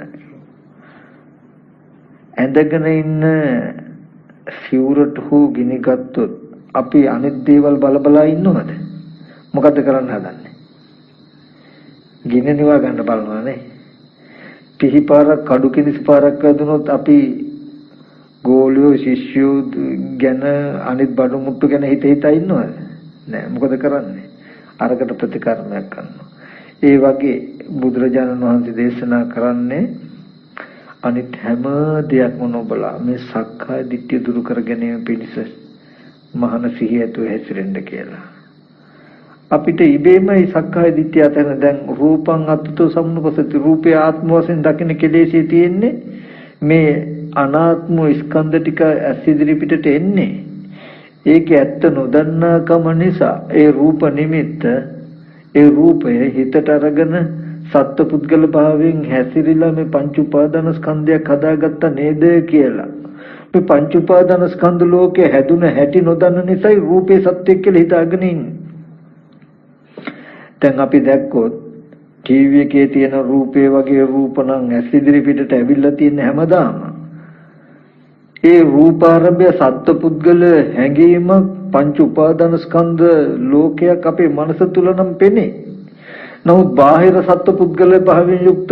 S1: ඇඳගෙන ඉන්න සිවුරට හෝ ගිනි ගත්තොත් අපි අනිත් දේවල් බල බලා ඉන්නවද? මොකද කරන්න හදන්නේ? ගින්න නිවා ගන්න බලනවා නේ. පිහිපාරක් කඩු කිනිස් පාරක් වැදුනොත් අපි ගෝලියෝ ශිෂ්‍යෝ ගැන අනිත් බඩු මුට්ටු ගැන හිත ඉන්නවද? නෑ. මොකද කරන්නේ? අරකට ප්‍රතිකර්මයක් කරනවා. ඒ වගේ බුදුරජාණන් වහන්සේ දේශනා කරන්නේ අනිත් හැම දෙයක්ම නොබලා මේ සක්කාය දිට්ඨිය දුරු කර ගැනීම පිණිස මහාන සිහිය ඇතුව හැසිරෙන්න කියලා. අපිට ඉබේමයි සක්කාය දිට්ඨිය අතන දැන් රූපං අත්ථෝ සම්නුපසති රූපය ආත්ම වශයෙන් දකින්න කෙලෙසේ තියෙන්නේ මේ අනාත්ම ස්කන්ධ ටික ඇස් ඉදිරි පිටට එන්නේ. ඒක ඇත්ත නොදන්නාකම නිසා ඒ රූප නිමිත්ත ඒ රූපය හිතට අරගෙන සත්පුද්ගල භාවයෙන් හැසිරීලා මේ පංච උපාදාන ස්කන්ධයක් හදාගත්ත නේද කියලා. මේ පංච උපාදාන ස්කන්ධ ලෝකේ හැදුන හැටි නොදන්න නිසායි රූපේ සත්‍ය කියලා හිතාගෙන ඉන්නේ. දැන් අපි දැක්කොත් ටීවී එකේ තියෙන රූපේ වගේ රූප නම් ඇස් ඉදිරි පිටට ඇවිල්ලා තියෙන හැමදාම ඒ රූපාරම්භය සත්පුද්ගල හැඟීම පංච උපාදාන ස්කන්ධ ලෝකයක් අපේ මනස තුල නම් පෙනේ. නමුත් බාහිර සත්පුද්ගල භාවයෙන් යුක්ත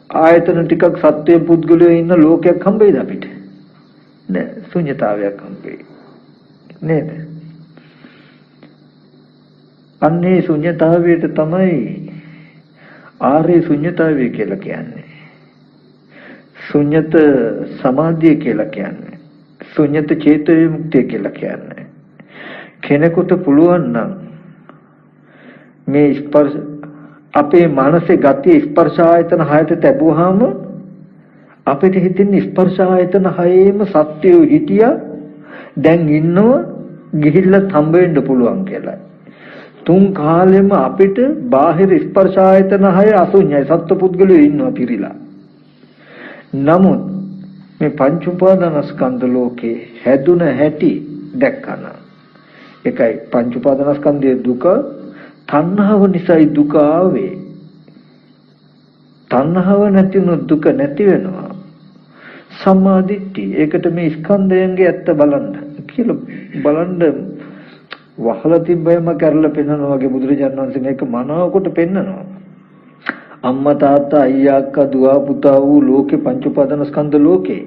S1: ආයතන ටිකක් සත්‍ය පුද්ගලයෝ ඉන්න ලෝකයක් හම්බෙයිද අපිට? නෑ. ශුන්‍යතාවයක් හම්බෙයි. නේද? අන්නේ ශුන්‍යතාවයට තමයි ආර්ය ශුන්‍යතාවය කියලා කියන්නේ. ශුන්‍යත සමාධිය කියලා කියන්නේ. ශුන්‍යත චේතෝ විමුක්තිය කියලා කියන්නේ. කෙනෙකුට පුළුවන් නම් මේ ස්පර්ශ අපේ මානසික ගතිය ස්පර්ශ ආයතන 6ට තැබුවාම අපිට හිතෙන ස්පර්ශ ආයතන 6ේම සත්‍යය හිටියා දැන් ඉන්නව ගිහිල්ලා හම්බ වෙන්න පුළුවන් කියලා. තුන් කාලෙම අපිට බාහිර ස්පර්ශ ආයතන 6 අසුඤ්ඤයි සත්පුද්ගලයෝ ඉන්නවා පිරීලා. නමුත් මේ පංච උපාදානස්කන්ධ ලෝකේ හැදුන හැටි දැක්කන. ඒකයි පංච උපාදානස්කන්ධයේ දුක තණ්හාව නිසායි දුක ආවේ. තණ්හාව නැති වුණොත් දුක නැති වෙනවා. සම්මාදිට්ඨිය. ඒකට මේ ස්කන්ධයන්ගේ ඇත්ත බලන්න කියලා බලන්න වහලා තිබ්බයම කරලා පෙන්නනවා වගේ බුදුරජාණන් වහන්සේ මේක මනාවකට පෙන්නනවා. අම්මා තාත්තා අයියා අක්කා දුව පුතා වූ ලෝකේ පංච උපාදානස්කන්ධ ලෝකේ.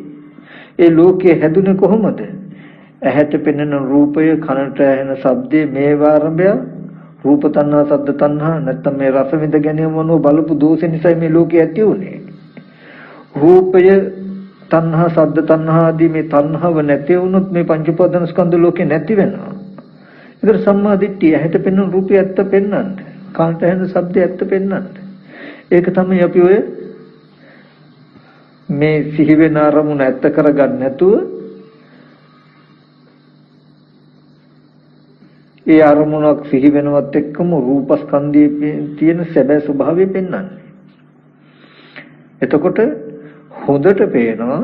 S1: ඒ ලෝකේ හැදුනේ කොහොමද? ඇහැට පෙනෙන රූපය, කනට ඇහෙන ශබ්දේ මේ ආරම්භය රූප තණ්හා, සද්ද තණ්හා නැත්නම් මේ රස විඳ ගැනීම මොනෝ බලපු දෝෂ නිසා මේ ලෝකේ ඇති උනේ. රූපය තණ්හා, සද්ද තණ්හා ආදී මේ තණ්හාව නැති වුණොත් මේ පංච උපාදානස්කන්ධ ලෝකේ නැති වෙනවා. ඒතර සම්මා දිට්ඨිය ඇහැට පෙනෙන රූපය ඇත්ත පෙන්වන්න, කනට ඇහෙන ශබ්දය ඇත්ත පෙන්වන්න. ඒක තමයි අපි ඔය මේ සිහි වෙන අරමුණ ඇත්ත කරගන්න නැතුව ඒ අරමුණක් සිහි වෙනවත් එක්කම රූපස්කන්ධයේ තියෙන සැබෑ ස්වභාවය පෙන්වන්නේ. එතකොට හොඳට පේනවා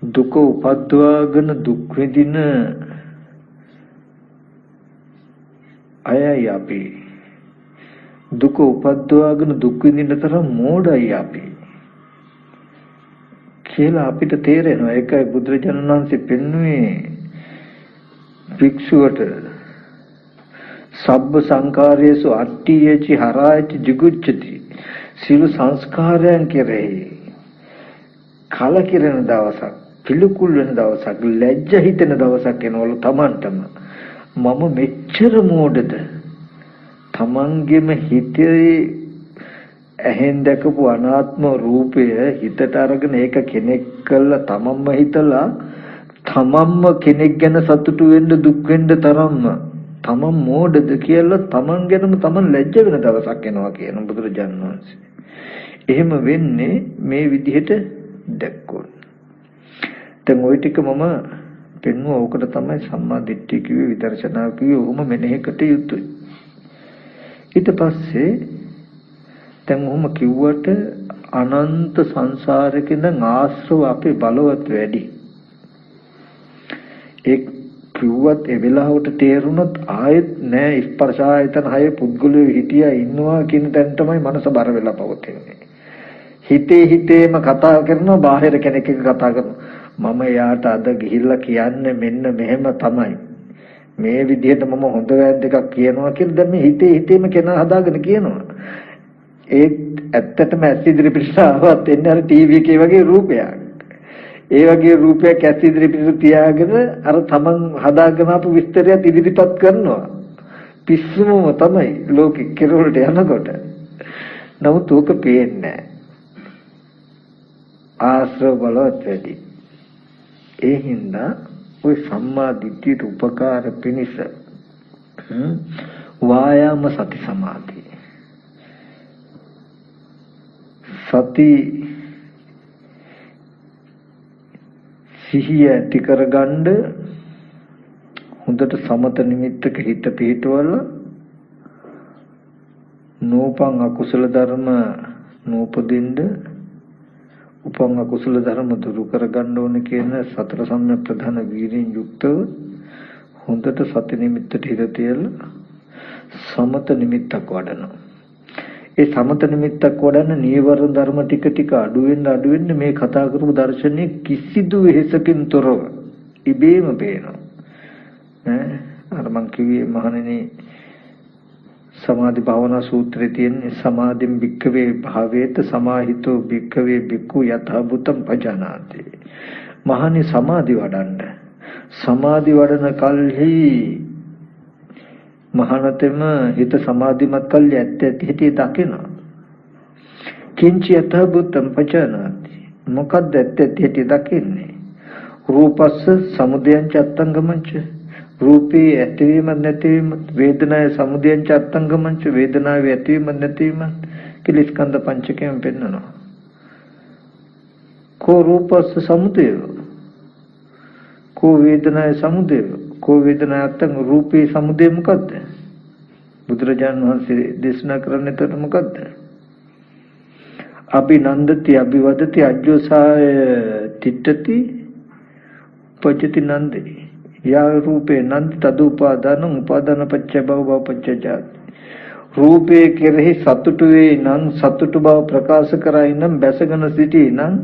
S1: දුක උපද්දවාගෙන දුක් විඳින අයයි අපි. දුක උපද්දවාගෙන දුක් විඳින තරම් මෝඩයි අපි කියලා අපිට තේරෙනවා. ඒකයි බුදුරජාණන් වහන්සේ පෙන්වුවේ භික්ෂුවට සබ්බ සංකාරයේසු අට්ඨියචි හරායචි jigucchati සියලු සංස්කාරයන් කෙරෙහි කලකිරෙන දවසක්, පිළිකුල් වෙන දවසක්, ලැජ්ජ හිතෙන දවසක් එනවලු Tamanටම. මම මෙච්චර මෝඩද? තමන්ගෙම හිතේ ඇහෙන් දැකපු අනාත්ම රූපය හිතට අරගෙන ඒක කෙනෙක් කළා තමන්ම හිතලා තමන්ම කෙනෙක් ගැන සතුටු වෙන්න දුක් වෙන්න තරම්ම තමන් මෝඩද කියලා තමන් ගැනම තමන් ලැජ්ජ වෙන දවසක් එනවා කියන බුදුරජාණන් වහන්සේ. එහෙම වෙන්නේ මේ විදිහට දැක්කොත්. දැන් ওই ටික මම පෙන්වුවා. ඕකට තමයි සම්මා දිට්ඨිය කිව්වේ, විදර්ශනා කිව්වේ. ඔහොම මෙනෙහිකට යුතුයි. ඊට පස්සේ දැන් ඔහොම කිව්වට අනන්ත සංසාරේ ඉඳන් ආශ්‍රව අපේ බලවත් වැඩි. ඒ කිව්වත් ඒ වෙලාවට තේරුණොත් ආයෙත් නෑ ස්පර්ශ ආයතන 6 පුද්ගලයෝ හිටියා ඉන්නවා කියන තැන තමයි මනස බර වෙලා පවතින්නේ. හිතේම කතා කරනවා, බාහිර කෙනෙක් එක්ක කතා කරනවා. මම යාට අද ගිහිල්ලා කියන්නේ මෙන්න මෙහෙම තමයි. මේ විදිහට මම හොඳ වැරද්ද එකක් කියනවා කියලා දැන් මේ හිතේම කෙනා හදාගෙන කියනවා. ඒ ඇත්තටම ඇස් ඉදිරි පිටට ආවත් එන්නේ අර ටීවී එකේ වගේ රූපයක්. ඒ වගේ රූපයක් ඇස් ඉදිරි පිටට තියාගෙන අර තමන් හදාගෙන ආපු විස්තරයත් ඉදිරිපත් කරනවා. පිස්සුමම තමයි ලෝකෙ කෙරවලට යනකොට. නමුත් ඕක පේන්නේ නැහැ. ආශ්‍රව බලවත් වැඩි. ඒ හින්දා ඔය සම්මා දිට්ඨියට උපකාර පිණිස වායාම සති සමාධි සති සිහිය ඇති කරගන්න හොඳට සමත නිමිත්තක හිත පිහිටවල නූපං අකුසල ධර්ම නූපදින්න උපං අකුසල ධර්ම දුරු කරගන්න ඕන කියන සතර සම්‍යක් ප්‍රධාන වීර්යෙන් යුක්තව හොඳට සති නිමිත්තට හිත තියලා සමත නිමිත්තක් වඩනවා. ඒ සමත නිමිත්තක් වඩන්න නීවරණ ධර්ම ටික ටික අඩු වෙන්න මේ කතා කරපු දර්ශනයේ කිසිදු වෙහෙසකින් තොරව ඉබේම පේනවා. අර මං කිව්වේ මහණෙනි සමාධි භාවනා සූත්‍රයේ තියෙන සමාධිම් භික්ඛවේ භාවේත සමාහිතෝ භික්ඛවේ භික්ඛු යථා භූතං පජානාති. මහණනි සමාධි වඩන්න. සමාධි වඩන කල්හි මහානතෙම හිත සමාධිමත් කල්ලි ඇත්ත හිතේ දකිනවා. කිංචි යථා භූතං පජානාති. මොකද්ද ඇත්ත හිතේ දකින්නේ? රූපස්ස සමුදයං චත්තංගමංච රූපේ ඇතිවීම නැතිවීම වේදනාවේ සමුදයං චත්තංගමංච වේදනාවේ ඇතිවීම නැතිවීම කියලා ස්කන්ධ පංචකයෙන් පෙන්නනවා. කෝ රූපස්ස සමුදය කෝ වේදනාවේ සමුදය කෝ වේදනාත්තං රූපේ සමුදය මොකද්ද? බුදුරජාණන් වහන්සේ දේශනා කරන්නේ තර මොකද්ද? අභිනන්දති අභිවදති අජ්ජෝසාය තිට්ඨති පජ්ජති නන්දේ යා රූපේ නන්ද තදුපාදාන උපාදාන පච්චය භව භව පච්චය ජාති. රූපේ කෙරෙහි සතුටු වේ නම් සතුටු බව ප්‍රකාශ කරයි නම් බැසගෙන සිටී නම්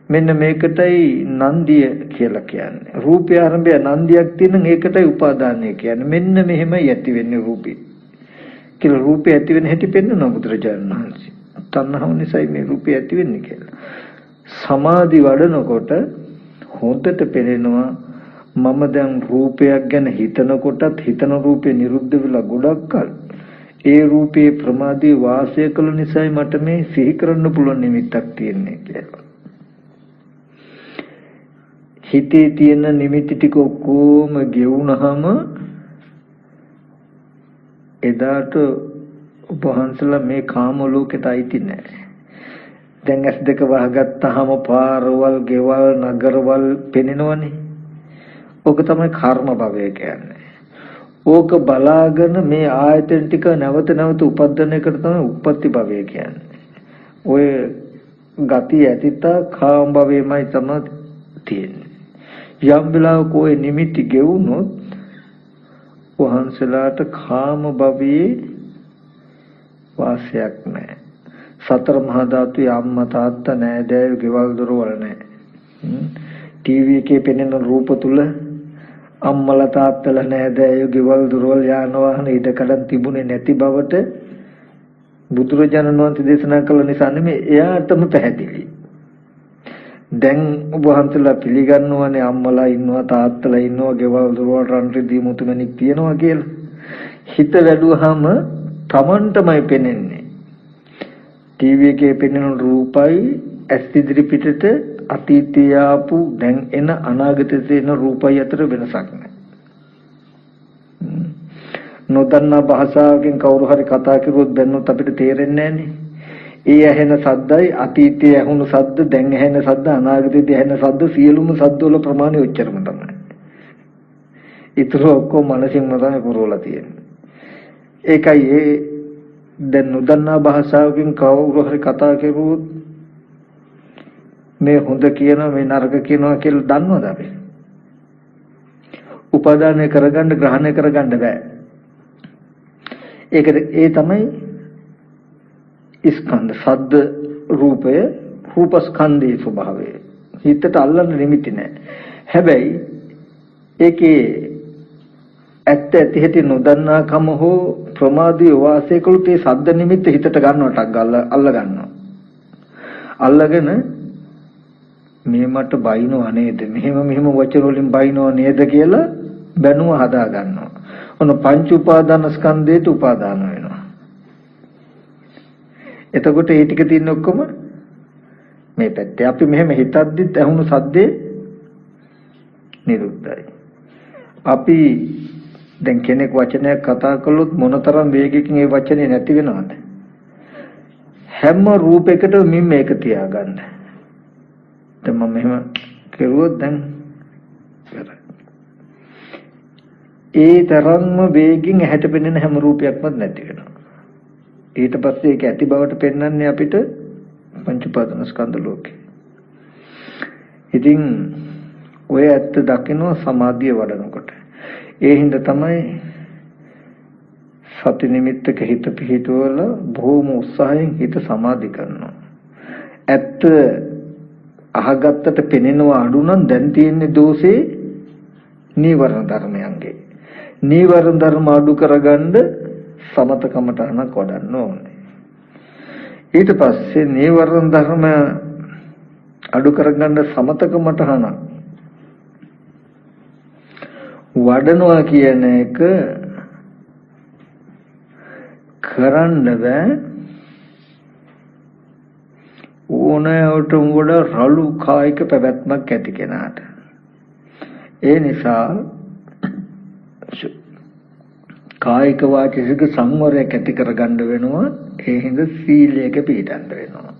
S1: මෙන්න මේකටයි නන්දිය කියලා කියන්නේ. රූපය ආරම්භය නන්දියක් තියෙන ඒකටයි උපාදානය කියන්නේ. මෙන්න මෙහෙමයි ඇති වෙන්නේ රූපේ කියලා. රූපේ ඇති වෙන හැටි පෙන්වනවා බුදුරජාණන් වහන්සේ. තණ්හාව නිසායි මේ රූපේ ඇති වෙන්නේ කියලා. සමාධි වඩනකොට හොඳට පෙනෙනවා මම දැන් රූපයක් ගැන හිතනකොටත් හිතන රූපේ නිරුද්ධ වෙලා ගොඩක් කල ඒ රූපේ ප්‍රමාදී වාසය කළ නිසායි මට මේ සිහි කරන්න පුළුවන් නිමිත්තක් තියෙන්නේ කියලා. හිතේ තියෙන නිමිති ටික ඔක්කොම ගෙවුනහම එදාට උපහාන්සලා මේ කාම ලෝකෙට අයිති නැහැ. දැන් S2 වහගත්තාම පාරවල්, ගෙවල්, නගරවල් පෙනෙනවනේ. ඕක තමයි කර්ම භවය කියන්නේ. ඕක බලාගෙන මේ ආයතන ටික නැවත නැවත උපදින එකට තමයි උප්පත්ති භවය කියන්නේ. ඔය ගති ඇතිතා කාම භවයමයි තමයි තියෙන්නේ. යම් වෙලාවක ඔය නිමිති ගෙවුනොත් වහන්සලාට කාම භවයේ වාසයක් නැහැ. සතර මහා ධාතු අම්මා තාත්තා නෑදෑයෝ ගෙවල් දොරවල් නැහැ. ටීවී එකේ පෙනෙන රූප තුල අම්මලා තාත්තලා නෑදෑයෝ ගෙවල් දොරවල් යාන වාහන ඉදකඩම් තිබුණේ නැති බවට බුදුරජාණන් වහන්සේ දේශනා කළ නිසා නෙමෙයි එයාටම පැහැදිලි. දැන් ඔබ වහන්සේලා පිළිගන්නවනේ අම්මලා ඉන්නවා තාත්තලා ඉන්නවා ගෙවල් දොරවල් රන් රිදී මුතුමැණික් තියනවා කියලා. හිත වැඩුවාම Tamanටමයි පෙනෙන්නේ. ටීවී එකේ පෙනෙන රූපයි ඇස් ඉදිරි පිටට අතීතයේ ආපු දැන් එන අනාගතයේ එන රූපය අතර වෙනසක් නැහැ. නොදන්නා භාෂාවකින් කවුරු හරි කතා කරුවොත් බැන්නොත් අපිට තේරෙන්නේ නැහනේ. ඒ ඇහෙන සද්දයි අතීතයේ ඇහුණු සද්ද දැන් ඇහෙන සද්ද අනාගතයේදී ඇහෙන සද්ද සියලුම සද්ද වල ප්‍රමාණය ඔච්චරම තමයි. ඊටර ඔක්කොම මනසින්ම තමයි පුරවලා තියෙන්නේ. ඒකයි ඒ දැන් නොදන්නා භාෂාවකින් කවුරු හරි කතා කරුවොත් මේ හොඳ කියනවා මේ නරක කියනවා කියලා දන්නවද අපි? උපාදානය කරගන්න ග්‍රහණය කරගන්න බෑ. ඒ තමයි ස්කන්ධ සද්ද රූපය රූපස්කන්ධයේ ස්වභාවය. හිතට අල්ලන්න නිමිති නැහැ. හැබැයි ඒකේ ඇත්ත ඇති හැටි නොදන්නාකම හෝ ප්‍රමාදී වාසය කළොත් ඒ සද්ද නිමිත්ත හිතට ගන්නවට අල්ල ගන්නවා. අල්ලගෙන මේ මට බයිනව නේද? මෙහෙම වචන වලින් බයිනව නේද කියලා බැනුව හදා ගන්නවා. ඔන්න පංච උපාදාන ස්කන්ධයට උපාදාන වෙනවා. එතකොට ඒ ටික තියෙන ඔක්කොම මේ පැත්තේ. අපි මෙහෙම හිතද්දිත් ඇහුණු සද්දේ නිරුද්ධයි. අපි දැන් කෙනෙක් වචනයක් කතා කළොත් මොනතරම් වේගයකින් ඒ වචනේ නැති වෙනවද? හැම රූපයකටම මින් මේක තියාගන්න. දැන් මම මෙහෙම කෙරුවොත් දැන් ඒ තරම්ම වේගින් ඇහැට පෙනෙන හැම රූපයක්ම නැති වෙනවා. ඊට පස්සේ ඒක ඇති බවට පෙන්වන්නේ අපිට පංච උපාදාන ස්කන්ධ ලෝකේ. ඉතින් ඔය ඇත්ත දකින්න සමාධිය වඩනකොට ඒ හින්දා තමයි සති නිමිත්තක හිත පිහිටවල බොහොම උත්සාහයෙන් හිත සමාධි කරනවා. ඇත්ත අහගත්තට පෙනෙනවා අඩු නම් දැන් තියෙන්නේ දෝෂේ නීවරණ ධර්මයන්ගේ. නීවරණ ධර්ම අඩු කරගන්න සමතකමට අනක් වඩන්න ඕනේ. ඊට පස්සේ නීවරණ ධර්ම අඩු කරගන්න සමතකමට අනක් වඩනවා කියන එක කරන්න බෑ. ඕනෑවට උඹට රළු කායික පැවැත්මක් ඇති කෙනාට. ඒ නිසා කායික වාචික සංවරයක් ඇති කරගන්න වෙනවා. ඒ හින්දා සීලයක පිළිපදන්න වෙනවා.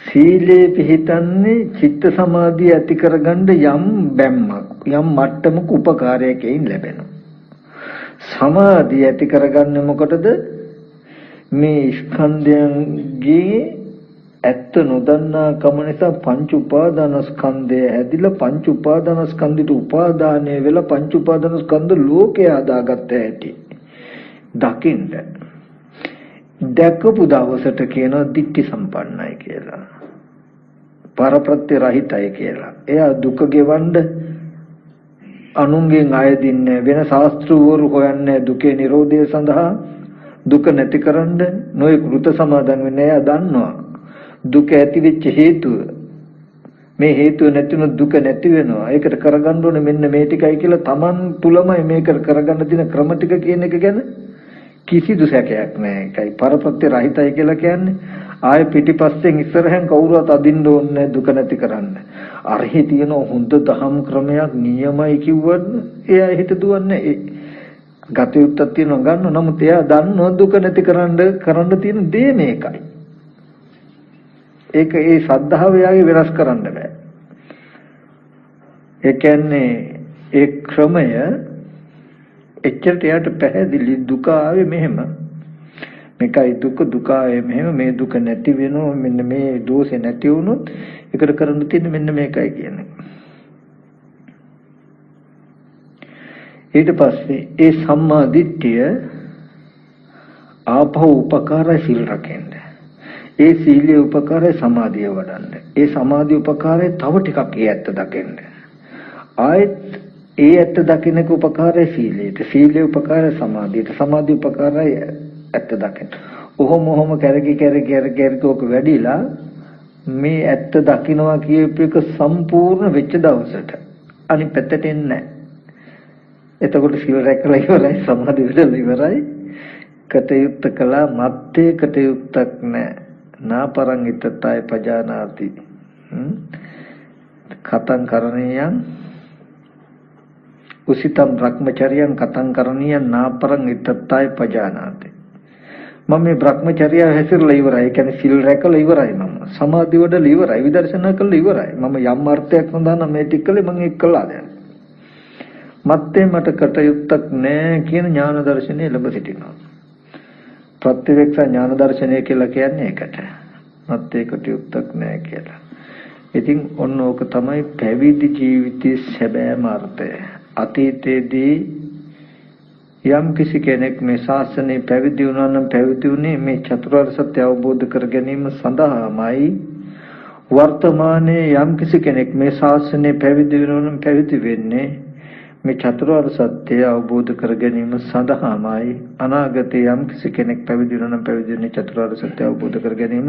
S1: සීලේ පිළිපදන්නේ චිත්ත සමාධිය ඇති කරගන්න යම් බැම්මක් යම් මට්ටමක උපකාරයකින් ලැබෙනවා. සමාධිය ඇති කරගන්නේ මොකටද? මේ ස්කන්ධයන්ගේ ඇත්ත නොදන්නා කම නිසා පංච උපාදාන ස්කන්ධය ඇදිලා පංච උපාදාන ස්කන්ධයට උපාදානය වෙලා පංච උපාදාන ස්කන්ධ ලෝකය හදාගත්ත හැටි දකින්න. දැකපු දවසට කියනවා ditthi සම්පන්නයි කියලා. පරප්‍රත්‍ය රහිතයි කියලා. එයා දුක ගෙවන්න අනුන්ගෙන් ආයදින්නේ වෙන ශාස්ත්‍රවරු හොයන්නේ දුකේ නිරෝධය සඳහා දුක නැතිකරන්න නොයේ කෘත සමාදන් වෙන්නේ. එයා දන්නවා දුක ඇති වෙච්ච හේතුව. මේ හේතුව නැතිනොත් දුක නැති වෙනවා. ඒකට කරගන්න ඕනේ මෙන්න මේ ටිකයි කියලා Taman තුලමයි මේක කරගන්න දින ක්‍රම ටික කියන එක ගැන කිසිදු සැකයක් නැහැ. ඒකයි පරපත්‍ය රහිතයි කියලා කියන්නේ. ආයෙ පිටිපස්සෙන් ඉස්සරහෙන් කවුරුවත් අදින්න ඕනේ දුක නැති කරන්න. අරහි තියෙන හොඳ දහම් ක්‍රමයක් නියමයි කිව්වොත් එයා හිත දුවන්නේ. ගත යුත්තක් තියෙනවා ගන්න. නමුත් එයා දන්නවා දුක නැති කරන්න තියෙන දේ මේකයි. ඒක ඒ ශ්‍රද්ධාව යාගේ වෙනස් කරන්න බෑ. ඒ කියන්නේ ඒ ක්‍රමය එච්චරට යාට පැහැදිලි දුක ආවේ මෙහෙම. මේකයි දුක ආවේ මෙහෙම. මේ දුක නැති වෙනවා. මෙන්න මේ දෝෂේ නැති වුණොත් ඒකට කරන්න තියෙන්නේ මෙන්න මේකයි කියන්නේ. ඊට පස්සේ ඒ සම්මා දිට්ඨිය ආපහු උපකාරය සිල් රකින්න. ඒ සීලයේ උපකාරය සමාධිය වඩන්න. ඒ සමාධි උපකාරය තව ටිකක් ඒ ඇත්ත දකින්න. ආයෙත් ඒ ඇත්ත දකින්නක උපකාරය සීලයට. සීලයේ උපකාරය සමාධියට. සමාධි උපකාරය ඇත්ත දකින්න. ඔහොම කැරකි ඔක වැඩිලා මේ ඇත්ත දකින්නවා කියපු එක සම්පූර්ණ වෙච්ච දවසට අනිත් පැත්තට එන්නේ නැහැ. එතකොට සීල රැකලා ඉවරයි, සමාධි වෙලා ඉවරයි. කටයුත්ත කළා මත්තේ කටයුත්තක් නැහැ. නාපරං ඉත්තතය පජානාති. කතං කරණීයං උසිතම් භ්‍රමචර්යං කතං කරණීයං නාපරං ඉත්තතය පජානාති. මම මේ භ්‍රමචර්යය හැසිරලා ඉවරයි. ඒ කියන්නේ සිල් රැකලා ඉවරයි. මම සමාධි වඩලා ඉවරයි. විදර්ශනා කළා ඉවරයි. මම යම් අර්ථයක් සඳහා නම් මේ ටික කළේ මම ඒක කළා දැන්. මත්තේ මට කටයුත්තක් නැහැ කියන ඥාන දර්ශනය ලැබ සිටිනවා. ප්‍රත්‍යවේක්ෂ ඥාන දර්ශනය කියලා කියන්නේ ඒකට. මත්තේ කටයුත්තක් නැහැ කියලා. ඉතින් ඔන්න ඕක තමයි පැවිදි ජීවිතයේ සැබෑම අර්ථය. අතීතයේදී යම් කිසි කෙනෙක් මේ ශාසනය පැවිදි වුණා නම් පැවිදි වුණේ මේ චතුරාර්ය සත්‍ය අවබෝධ කර ගැනීම සඳහාමයි. වර්තමානයේ යම් කිසි කෙනෙක් මේ ශාසනය පැවිදි වෙනවා නම් පැවිදි වෙන්නේ මේ චතුරාර්ය සත්‍ය අවබෝධ කර ගැනීම සඳහාමයි අනාගතයේ යම් කෙනෙක් පැවිදි වෙනවා නම් පැවිදි වෙන්නේ චතුරාර්ය සත්‍ය අවබෝධ කර ගැනීම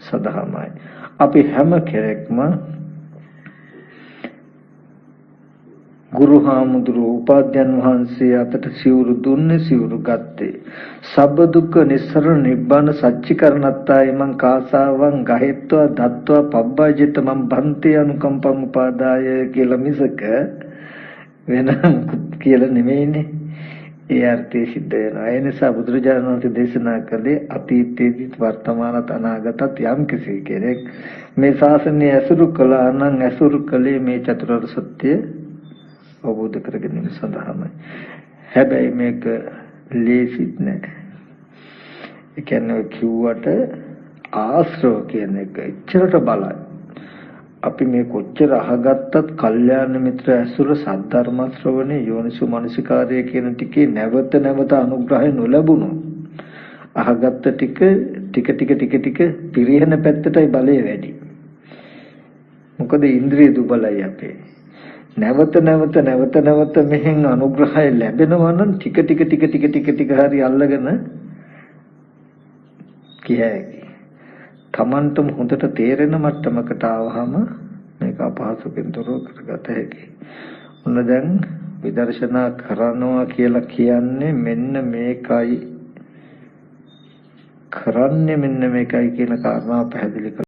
S1: සඳහාමයි. අපි හැම කෙනෙක්ම ගුරු හාමුදුරුවෝ උපාධ්‍යයන් වහන්සේ අතට සිවුරු දුන්නේ සිවුරු ගත්තේ සබ්බ දුක්ඛ නිස්සරණ නිබ්බාන සච්චිකරණත්තාය මං කාසාවං ගහෙත්වා දත්වා පබ්බජිත මං බන්තේ අනුකම්පං උපාදාය කියලා මිසක වෙන කියලා නෙමෙයිනේ. ඒ අර්ථය සිද්ධ වෙනවා. ඒ නිසා බුදුරජාණන් වහන්සේ දේශනා කළේ අතීතයේදීත් වර්තමානත් අනාගතත් යම් කෙනෙක් මේ ශාසනය ඇසුරු කළා නම් ඇසුරු කළේ මේ චතුරාර්ය සත්‍ය අවබෝධ කර ගැනීම සඳහාමයි. හැබැයි මේක ලේසිත් නෑ. ඒ කියන්නේ කිව්වට ආශ්‍රව කියන එක එච්චරට බලයි. අපි මේ කොච්චර අහගත්තත් කල්යාණ මිත්‍ර ඇසුර සද්ධර්ම ශ්‍රවණේ යෝනිසු මනසිකාරය කියන ටිකේ නැවත නැවත අනුග්‍රහය නොලැබුණොත් අහගත්ත ටික පිරිහෙන පැත්තටයි බලය වැඩි. මොකද ඉන්ද්‍රිය දුබලයි අපේ. නැවත නැවත මෙහෙන් අනුග්‍රහය ලැබෙනවා නම් ටික හරි අල්ලගෙන කියයි. තමන්ටම හොඳට තේරෙන මට්ටමකට ආවහම මේක අපහසුකෙන් තොරව කරගත හැකියි. ඔන්න දැන් විදර්ශනා කරනවා කියලා කියන්නේ මෙන්න මේකයි කරන්නේ මෙන්න මේකයි කියන කාරණාව පැහැදිලි